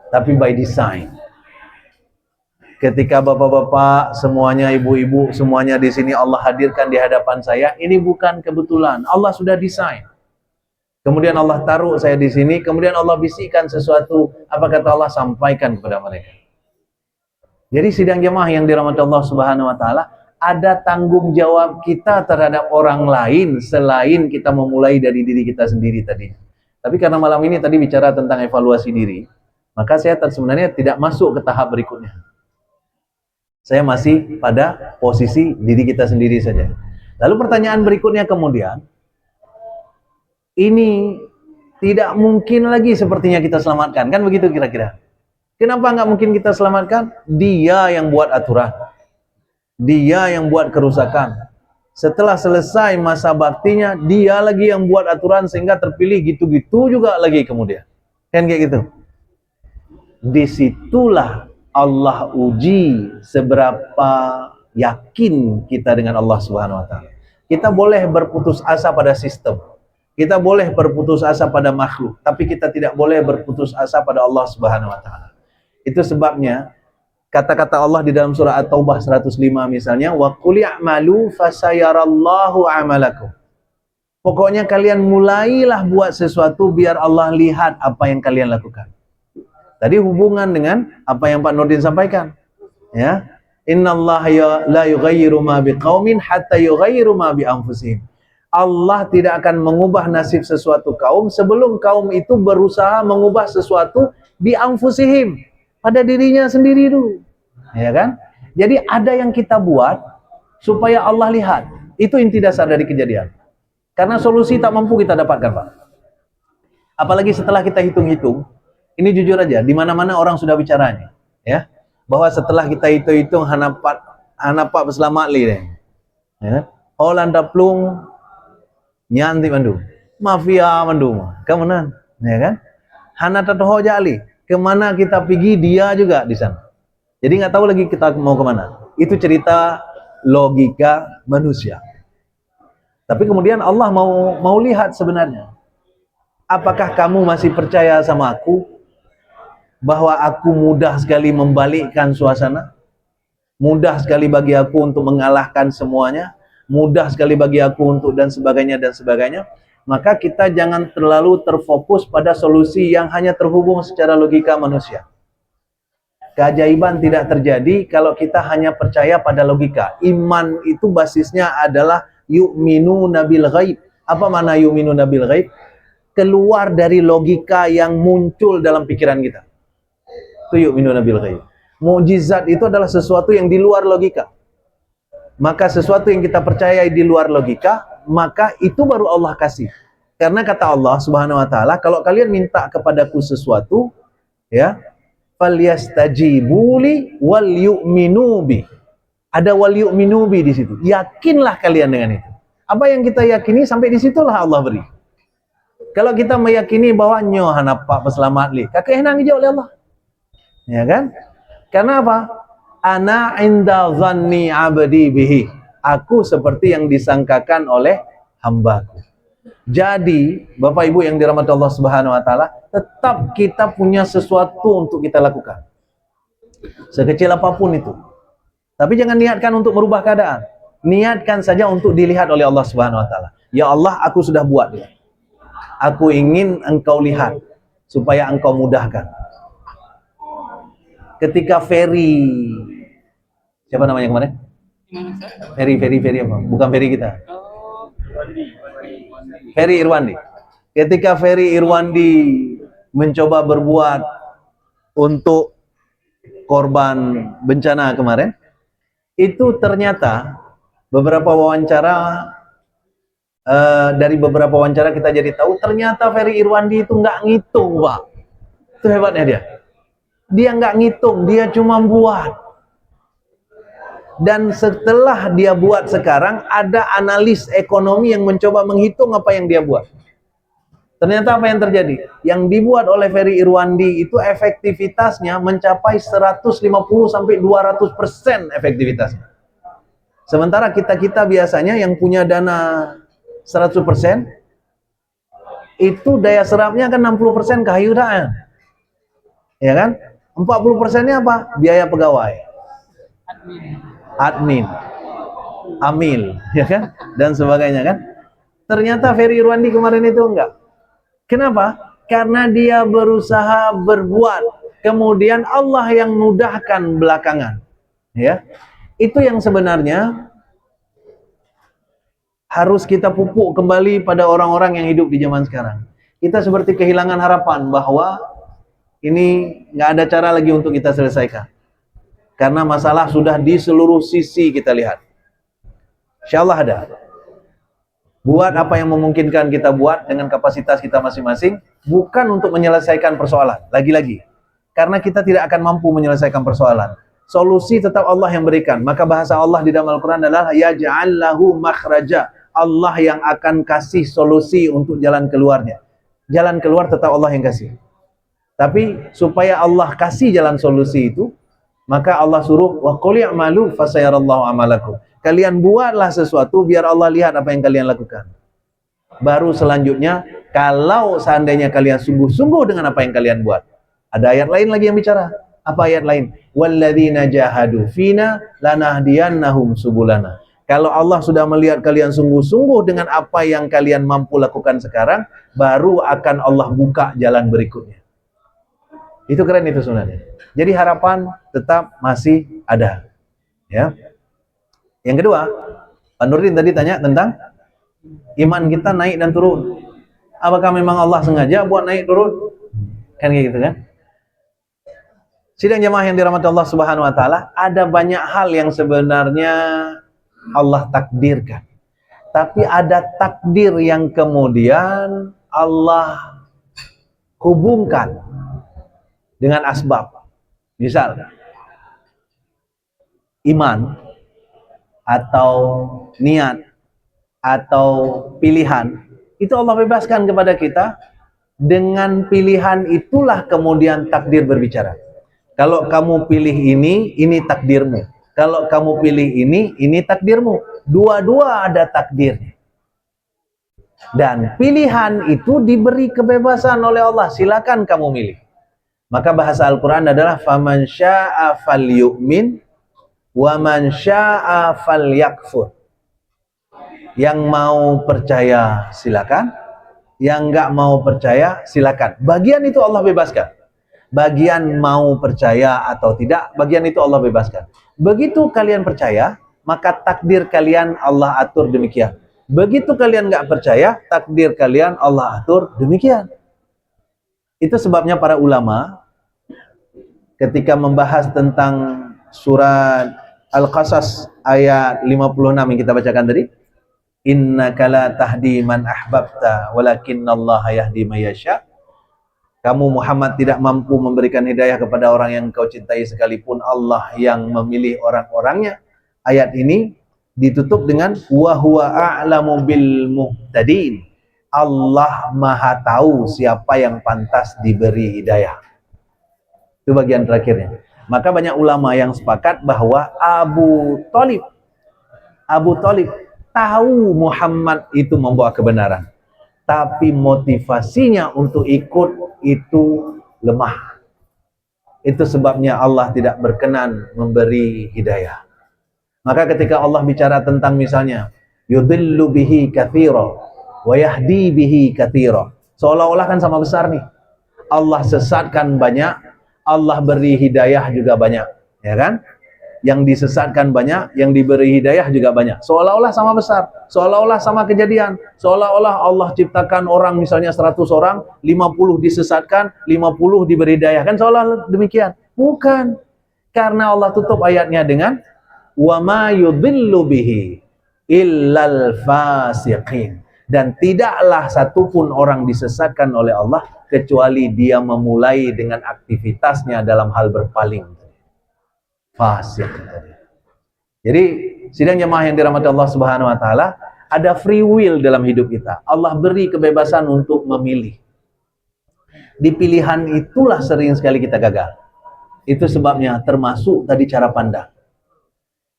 tapi by design. ketika bapak-bapak, semuanya ibu-ibu, semuanya di sini Allah hadirkan di hadapan saya, ini bukan kebetulan. Allah sudah desain. Kemudian Allah taruh saya di sini, kemudian Allah bisikkan sesuatu, apa kata Allah, sampaikan kepada mereka. Jadi sidang jamaah yang dirahmati Allah Subhanahu wa taala, ada tanggung jawab kita terhadap orang lain selain kita memulai dari diri kita sendiri tadi. Tapi karena malam ini tadi bicara tentang evaluasi diri, maka saya sebenarnya tidak masuk ke tahap berikutnya. Saya masih pada posisi diri kita sendiri saja. Lalu pertanyaan berikutnya kemudian, ini tidak mungkin lagi sepertinya kita selamatkan, kan begitu kira-kira? Kenapa nggak mungkin kita selamatkan? Dia yang buat aturan, dia yang buat kerusakan. Setelah selesai masa baktinya, dia lagi yang buat aturan sehingga terpilih gitu-gitu juga lagi kemudian. Kan kayak gitu. Disitulah Allah uji seberapa yakin kita dengan Allah Subhanahu wa taala. Kita boleh berputus asa pada sistem. Kita boleh berputus asa pada makhluk, tapi kita tidak boleh berputus asa pada Allah Subhanahu wa taala. Itu sebabnya kata-kata Allah di dalam surah At-Taubah 105 misalnya, wa qul i'malu fasayarallahu 'amalakum. Pokoknya kalian mulailah buat sesuatu biar Allah lihat apa yang kalian lakukan. Tadi hubungan dengan apa yang Pak Nurdin sampaikan. Ya. Innallaha la yughayyiru ma biqaumin hatta yughayyiru ma bi anfusihim. Allah tidak akan mengubah nasib sesuatu kaum sebelum kaum itu berusaha mengubah sesuatu bi anfusihim, pada dirinya sendiri dulu. Ya kan? Jadi ada yang kita buat supaya Allah lihat. Itu inti dasar dari kejadian. Karena solusi tak mampu kita dapatkan, Pak. Apalagi setelah kita hitung-hitung, ini jujur aja, di mana-mana orang sudah bicaranya, ya, bahwa setelah kita hitung-hitung hanapak selamat li deh, ya, Holanda plung nyanti mandu, mafia mandu, kemenan, ya kan? Hana tatoho jali, kemana kita pergi dia juga di sana. Jadi nggak tahu lagi kita mau kemana. Itu cerita logika manusia. Tapi kemudian Allah mau lihat sebenarnya, apakah kamu masih percaya sama aku? Bahwa aku mudah sekali membalikkan suasana, mudah sekali bagi aku untuk mengalahkan semuanya, mudah sekali bagi aku untuk dan sebagainya, maka kita jangan terlalu terfokus pada solusi yang hanya terhubung secara logika manusia. Keajaiban tidak terjadi kalau kita hanya percaya pada logika. Iman itu basisnya adalah yu'minu nabil ghaib. Apa makna yu'minu nabil ghaib? Keluar dari logika yang muncul dalam pikiran kita. Yu'minuna bil ghaib. Mukjizat itu adalah sesuatu yang di luar logika. Maka sesuatu yang kita percayai di luar logika, maka itu baru Allah kasih. Karena kata Allah Subhanahu wa taala, kalau kalian minta kepadaku sesuatu, ya, falyastajibuli wal yu'minu bi. Ada wal yu'minu bi di situ. Yakinlah kalian dengan itu. Apa yang kita yakini sampai di situlah Allah beri. Kalau kita meyakini bahwa nyo hanapa peselamat li, kakek henang dijawab oleh Allah. Ya kan? Karena apa? Ana inda dhanni abdi bihi. Aku seperti yang disangkakan oleh hambaku. Jadi, Bapak Ibu yang dirahmati Allah Subhanahu wa taala, tetap kita punya sesuatu untuk kita lakukan. Sekecil apapun itu. Tapi jangan niatkan untuk merubah keadaan. Niatkan saja untuk dilihat oleh Allah Subhanahu wa taala. Ya Allah, aku sudah buat dia. Aku ingin engkau lihat supaya engkau mudahkan. Ketika Ferry, siapa namanya kemarin? Ferry apa? Bukan Ferry kita. Ferry Irwandi. Ketika Ferry Irwandi mencoba berbuat untuk korban bencana kemarin, itu ternyata dari beberapa wawancara kita jadi tahu ternyata Ferry Irwandi itu nggak ngitung, Pak. Itu hebatnya dia. Dia nggak ngitung, dia cuma buat. Dan setelah dia buat sekarang, ada analis ekonomi yang mencoba menghitung apa yang dia buat. Ternyata apa yang terjadi? Yang dibuat oleh Ferry Irwandi itu efektivitasnya mencapai 150-200% efektivitasnya. Sementara kita biasanya yang punya dana 100%, itu daya serapnya kan 60% kehayu daan. Ya kan? 40%-nya apa? Biaya pegawai. admin, amil, ya kan, dan sebagainya kan. Ternyata Ferry Irwandi kemarin itu enggak. Kenapa? Karena dia berusaha berbuat, kemudian Allah yang mudahkan belakangan. Ya, itu yang sebenarnya harus kita pupuk kembali pada orang-orang yang hidup di zaman sekarang. Kita seperti kehilangan harapan bahwa ini nggak ada cara lagi untuk kita selesaikan. Karena masalah sudah di seluruh sisi kita lihat. Insya Allah ada. Buat apa yang memungkinkan kita buat dengan kapasitas kita masing-masing, bukan untuk menyelesaikan persoalan. Lagi-lagi, karena kita tidak akan mampu menyelesaikan persoalan. Solusi tetap Allah yang berikan. Maka bahasa Allah di dalam Al-Quran adalah yaj'al lahu makhraja. Allah yang akan kasih solusi untuk jalan keluarnya. Jalan keluar tetap Allah yang kasih. Tapi supaya Allah kasih jalan solusi itu, maka Allah suruh wa qul i'malu fasayarallahu amalakum. Kalian buatlah sesuatu biar Allah lihat apa yang kalian lakukan. Baru selanjutnya, kalau seandainya kalian sungguh-sungguh dengan apa yang kalian buat. Ada ayat lain lagi yang bicara. Apa ayat lain? Walladzina jahadu fina lanahdiyannahum subulana. Kalau Allah sudah melihat kalian sungguh-sungguh dengan apa yang kalian mampu lakukan sekarang, baru akan Allah buka jalan berikutnya. Itu keren itu sebenarnya. Jadi harapan tetap masih ada. Ya. Yang kedua, Pak Nurdin tadi tanya tentang iman kita naik dan turun. Apakah memang Allah sengaja buat naik turun? Kan kayak gitu kan? Sidang jamaah yang dirahmati Allah Subhanahu wa taala, ada banyak hal yang sebenarnya Allah takdirkan. Tapi ada takdir yang kemudian Allah hubungkan dengan asbab. Misal iman atau niat atau pilihan itu Allah bebaskan kepada kita. Dengan pilihan itulah kemudian takdir berbicara. Kalau kamu pilih ini takdirmu. Kalau kamu pilih ini takdirmu. Dua-dua ada takdirnya. Dan pilihan itu diberi kebebasan oleh Allah. Silakan kamu milih. Maka bahasa Al-Quran adalah faman syaa falyu'min wa man syaa falyakfur. Yang mau percaya silakan, yang enggak mau percaya silakan. Bagian itu Allah bebaskan. Bagian mau percaya atau tidak, bagian itu Allah bebaskan. Begitu kalian percaya, maka takdir kalian Allah atur demikian. Begitu kalian nggak percaya, takdir kalian Allah atur demikian. Itu sebabnya para ulama ketika membahas tentang surat Al-Qasas ayat 56 yang kita bacakan tadi, innaka la tahdi man ahbabta walakinnallaha yahdi may yasha. Kamu Muhammad tidak mampu memberikan hidayah kepada orang yang kau cintai sekalipun Allah yang memilih orang-orangnya. Ayat ini ditutup dengan wa huwa a'lamu bil muhtadin. Allah Maha tahu siapa yang pantas diberi hidayah. Itu bagian terakhirnya. Maka banyak ulama yang sepakat bahwa Abu Thalib tahu Muhammad itu membawa kebenaran. Tapi motivasinya untuk ikut itu lemah. Itu sebabnya Allah tidak berkenan memberi hidayah. Maka ketika Allah bicara tentang misalnya yudhillu bihi katsira wa yahdi bihi katsira, seolah-olah kan sama besar nih. Allah sesatkan banyak, Allah beri hidayah juga banyak, ya kan? Yang disesatkan banyak, yang diberi hidayah juga banyak. Seolah-olah sama besar, seolah-olah sama kejadian, seolah-olah Allah ciptakan orang misalnya 100 orang, 50 disesatkan, 50 diberi hidayah. Kan seolah demikian. Bukan. Karena Allah tutup ayatnya dengan wa ma yudhillu bihi illal fasiqin. Dan tidaklah satupun orang disesatkan oleh Allah kecuali dia memulai dengan aktivitasnya dalam hal berpaling. Fasik. Jadi sidang jemaah yang dirahmati Allah Subhanahu wa taala, ada free will dalam hidup kita. Allah beri kebebasan untuk memilih. Di pilihan itulah sering sekali kita gagal. Itu sebabnya termasuk tadi cara pandang.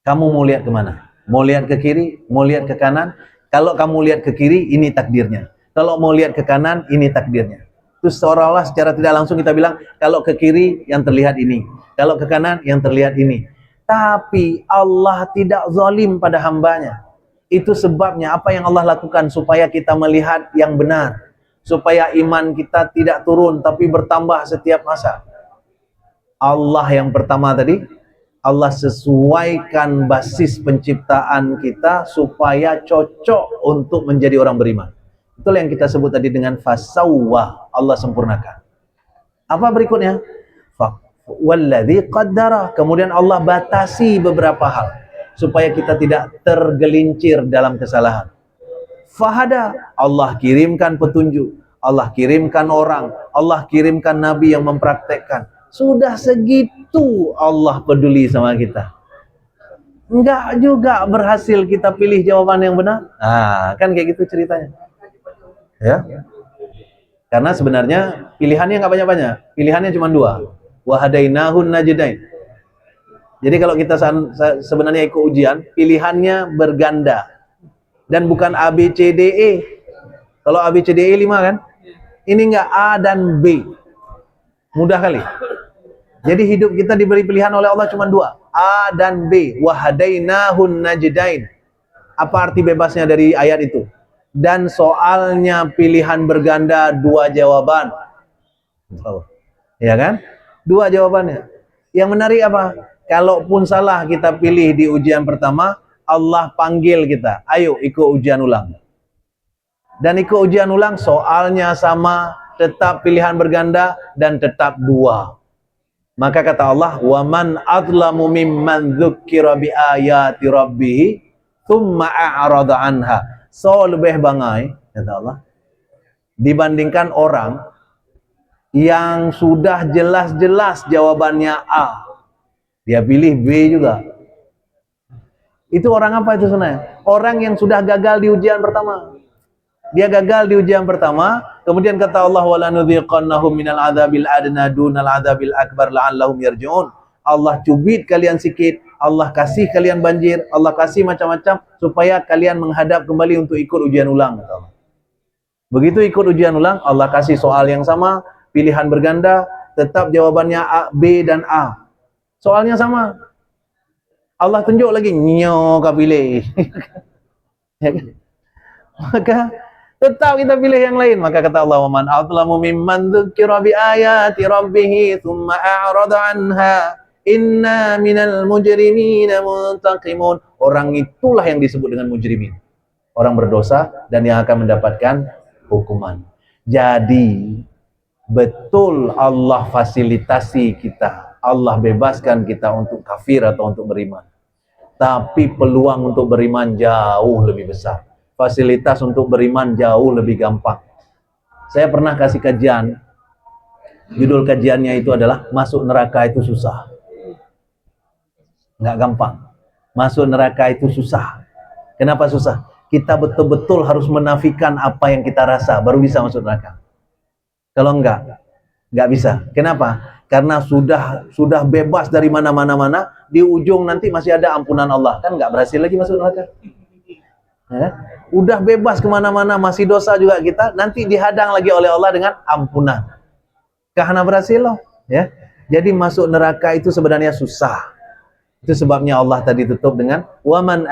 Kamu mau lihat kemana? Mau lihat ke kiri? Mau lihat ke kanan? Kalau kamu lihat ke kiri, ini takdirnya. Kalau mau lihat ke kanan, ini takdirnya. Terus seolah-olah secara tidak langsung kita bilang, kalau ke kiri yang terlihat ini. Kalau ke kanan yang terlihat ini. Tapi Allah tidak zalim pada hambanya. Itu sebabnya apa yang Allah lakukan supaya kita melihat yang benar, supaya iman kita tidak turun tapi bertambah setiap masa. Allah yang pertama tadi, Allah sesuaikan basis penciptaan kita supaya cocok untuk menjadi orang beriman. Itulah yang kita sebut tadi dengan fasawwa, Allah sempurnakan. Apa berikutnya? Walladzi qaddara. Kemudian Allah batasi beberapa hal supaya kita tidak tergelincir dalam kesalahan. Fahada. Allah kirimkan petunjuk, Allah kirimkan orang, Allah kirimkan nabi yang mempraktekkan. Sudah segitu Allah peduli sama kita. Enggak juga berhasil kita pilih jawaban yang benar. Nah, kan kayak gitu ceritanya. Ya. Karena sebenarnya pilihannya nggak banyak-banyak. Pilihannya cuma 2. Wahadainahun najdain. Jadi kalau kita sebenarnya ikut ujian, pilihannya berganda. Dan bukan A, B, C, D, E. Kalau A, B, C, D, E 5 kan? Ini enggak A dan B. Mudah kali. Jadi hidup kita diberi pilihan oleh Allah cuma 2. A dan B. Wahadainahun najdain. Apa arti bebasnya dari ayat itu? Dan soalnya pilihan berganda 2 jawaban. Ya kan? 2 jawabannya. Yang menarik apa? Kalaupun salah kita pilih di ujian pertama, Allah panggil kita, ayo ikut ujian ulang. Dan ikut ujian ulang soalnya sama, tetap pilihan berganda dan tetap 2. Maka kata Allah, "Waman adlamu mimman dzukkira bi ayati rabbih tsumma a'rada anha." So lebih bangai, kata Allah, dibandingkan orang yang sudah jelas-jelas jawabannya A, dia pilih B juga. Itu orang apa itu sebenarnya? Orang yang sudah gagal di ujian pertama. Dia gagal di ujian pertama, kemudian kata Allah, "Walanudhiqannahum minal adzabil adna dunal adzabil akbar la'allahum yarji'un." Allah cubit kalian sikit, Allah kasih kalian banjir, Allah kasih macam-macam supaya kalian menghadap kembali untuk ikut ujian ulang, kata Allah. Begitu ikut ujian ulang, Allah kasih soal yang sama, pilihan berganda, tetap jawabannya A, B dan A. Soalnya sama. Allah tunjuk lagi, nyo ka pilih. Ya kan? Maka tetap kita pilih yang lain. Maka kata Allah, "Waman adlamu mimman dzukkira bi ayati rabbih tsumma a'rada anha inna minal mujrimina muntaqimun." Orang itulah yang disebut dengan mujrimin. Orang berdosa dan yang akan mendapatkan hukuman. Jadi betul Allah fasilitasi kita, Allah bebaskan kita untuk kafir atau untuk beriman. Tapi peluang untuk beriman jauh lebih besar. Fasilitas untuk beriman jauh lebih gampang. Saya pernah kasih kajian, judul kajiannya itu adalah masuk neraka itu susah. Nggak gampang. Masuk neraka itu susah. Kenapa susah? Kita betul-betul harus menafikan apa yang kita rasa, baru bisa masuk neraka. Kalau nggak bisa. Kenapa? Karena sudah bebas dari mana-mana, di ujung nanti masih ada ampunan Allah. Kan nggak berhasil lagi masuk neraka. Ya? Udah bebas kemana-mana, masih dosa juga kita, nanti dihadang lagi oleh Allah dengan ampunan. Karena berhasil loh. Ya? Jadi masuk neraka itu sebenarnya susah. Itu sebabnya Allah tadi tutup dengan waman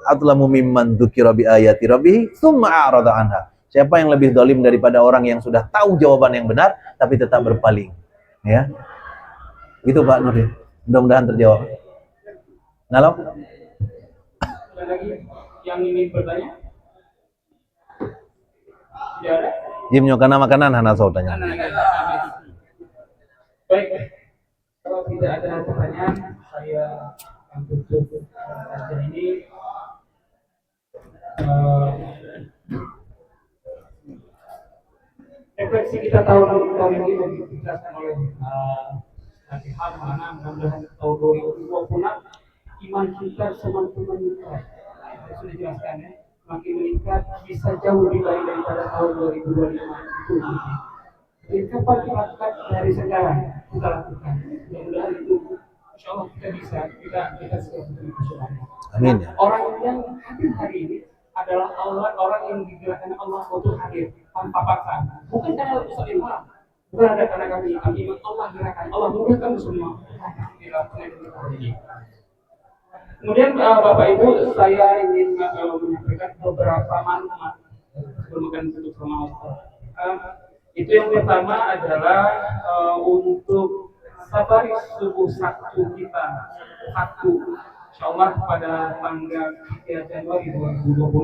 adlamu mimman dzukira bi ayati rabbih tsumma a'rada anha. Siapa yang lebih zalim daripada orang yang sudah tahu jawaban yang benar tapi tetap berpaling. Ya. Itu Pak Nurdin. Mudah-mudahan terjawab. Ngalau? Ada lagi yang ingin bertanya? Tidak ada? Jim nyokana makanan hana sautanya. Baik. Kalau tidak ada pertanyaan, saya akan tutup kajian ini. Refleksi kita tahun ini dijelaskan oleh Nabi Muhammad, mudah-mudahan tahun 2020 iman kita semakin meningkat. Saya sudah jelaskan ya, semakin meningkat bisa jauh lebih baik daripada tahun 2025 itu. Jadi kapan kita lakukan dari sekarang kita lakukan. Mudah-mudahan itu, insya Allah kita bisa kita segera bersyukur. Amin. Orang yang hadir hari ini adalah orang yang digerakkan Allah untuk hadir tanpa paksaan. Bukan karena usaha ilmu, bukan ada karena kami Allah gerakan, Allah mudahkan semua. dilakukan di hari ini. Kemudian Bapak Ibu, saya ingin menyampaikan beberapa maklumat sebelum akan tutup sama Ustaz. Itu yang pertama adalah untuk safari subuh Sabtu kita, Sabtu, insyaallah pada tanggal 3 Januari 2026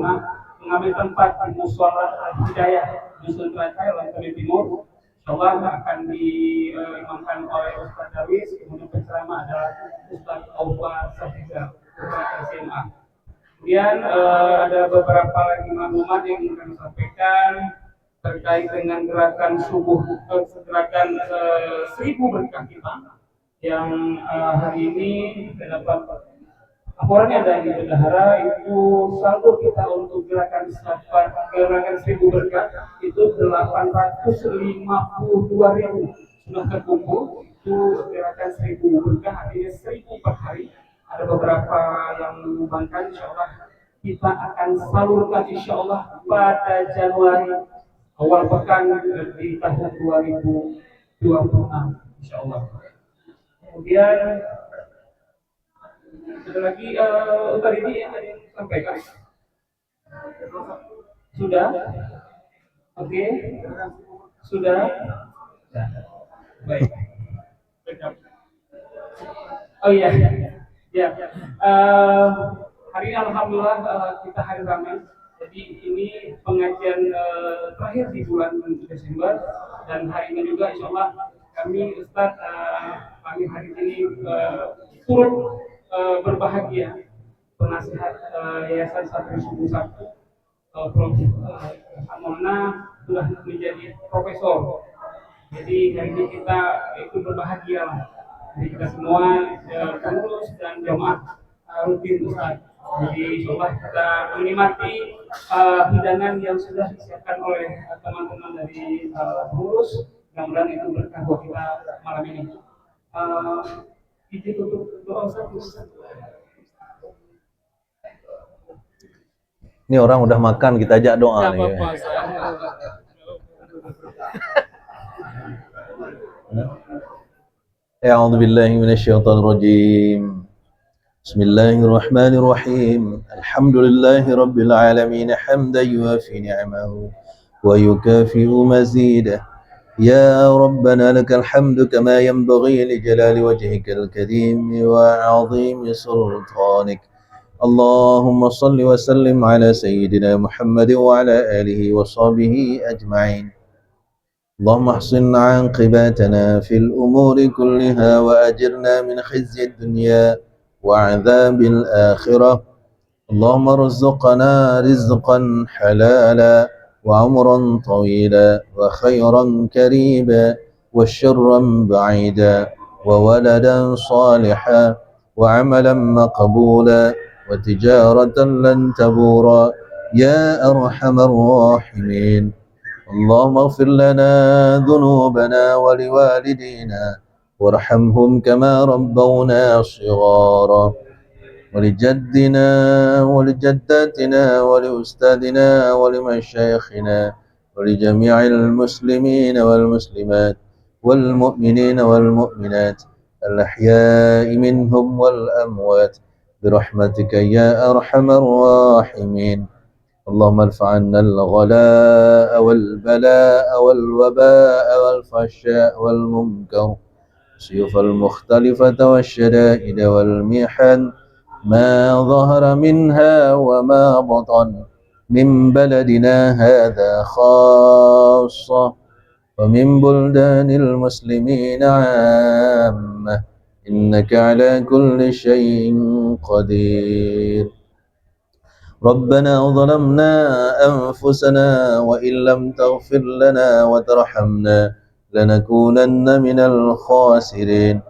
mengambil tempat di Mushola Hidayah Dusun Teratai, Langkali Timur. Insyaallah akan diimamkan oleh Ustaz Darwis, kemudian penceramah adalah Ustaz Aufa Safika, Ustaz SMA. Kemudian ada beberapa lagi maklumat yang ingin kami sampaikan terkait dengan gerakan subuh, gerakan 1000 berkah kita yang hari ini dapat laporan yang dari bendahara itu saldo kita untuk gerakan 1000 berkah itu 852.000 sudah terkumpul. Itu gerakan 1000 berkah, artinya 1000 per hari. Ada beberapa yang menyumbangkan, insyaallah kita akan salurkan insyaallah pada Januari awal pekan di tahun 2026 insyaallah. Kemudian ada lagi tadi ini yang ada yang sampaikan sudah, oke, sudah, baik. Oh iya, ya. Hari ini alhamdulillah kita hari ramai. Jadi ini pengajian terakhir di bulan Desember dan hari ini juga insyaallah kami Ustaz kami hari ini turut berbahagia penasihat Yayasan Santri Subuh Sabtu Prof. Amona sudah menjadi profesor. Jadi hari ini kita ikut berbahagia lah. Jadi kita semua pengurus dan jamaah rutin Ustaz. Jadi insyaallah kita menikmati hidangan yang sudah disiapkan oleh teman-teman dari pengurus. Mudah-mudahan itu berkah buat kita malam ini. Kita tutup doa Ustaz. Ini orang udah makan, kita ajak doa nih. A'udzu billahi minasyaitonir rajim. Bismillahirrahmanirrahim. Alhamdulillahi rabbil alamin hamdan yuwafi ni'amahu wa yukafi'u mazidah. Ya Rabbana lakal hamdu kama yanbaghi li jalali wajhikal karim wa 'azimi sultanik. Allahumma salli wa sallim ala sayyidina Muhammad wa ala alihi wa sahbihi ajma'in. اللهم احسن عاقبتنا في الأمور كلها وأجرنا من خزي الدنيا وعذاب الآخرة. اللهم ارزقنا رزقا حلالا وعمرا طويلا وخيرا كريما وشرا بعيدا وولدا صالحا وعملا مقبولا وتجارة لن تبورا يا أرحم الراحمين. اللهم اغفر لنا ذنوبنا ولوالدينا وارحمهم كما ربونا صغارا ولجدنا ولجداتنا ولأستاذنا ولمشايخنا ولجميع المسلمين والمسلمات والمؤمنين والمؤمنات الأحياء منهم والأموات برحمتك يا أرحم الراحمين. اللهم ارفع عنا الغلاء والبلاء والوباء والفحشاء والمنكر السيوف المختلفة والشدائد والمحن ما ظهر منها وما بطن من بلدنا هذا خاصة ومن بلدان المسلمين عامة إنك على كل شيء قدير. ربنا ظلمنا أنفسنا وإن لم تغفر لنا وترحمنا لنكونن من الخاسرين.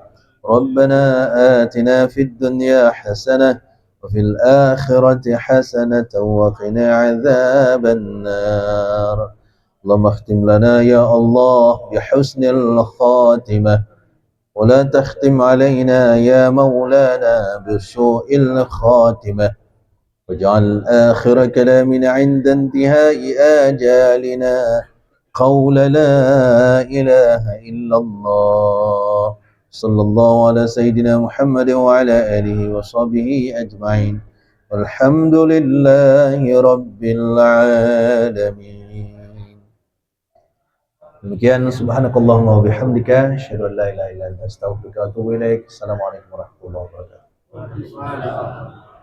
ربنا آتنا في الدنيا حسنة وفي الآخرة حسنة وقنا عذاب النار. اللهم اختم لنا يا الله بحسن الخاتمة ولا تختم علينا يا مولانا بسوء الخاتمة واجعل آخر كلامنا عند انتهاء آجالنا قول لا إله إلا الله Sallallahu ala sayyidina Muhammad wa ala alihi wa sahbihi ajma'in. Walhamdulillahi rabbil alamin. Demikian, subhanakallahumma wa bihamdika asyhadu an la ilaha illa anta astaghfiruka wa atubu ilaik. Assalamualaikum warahmatullahi wabarakatuh.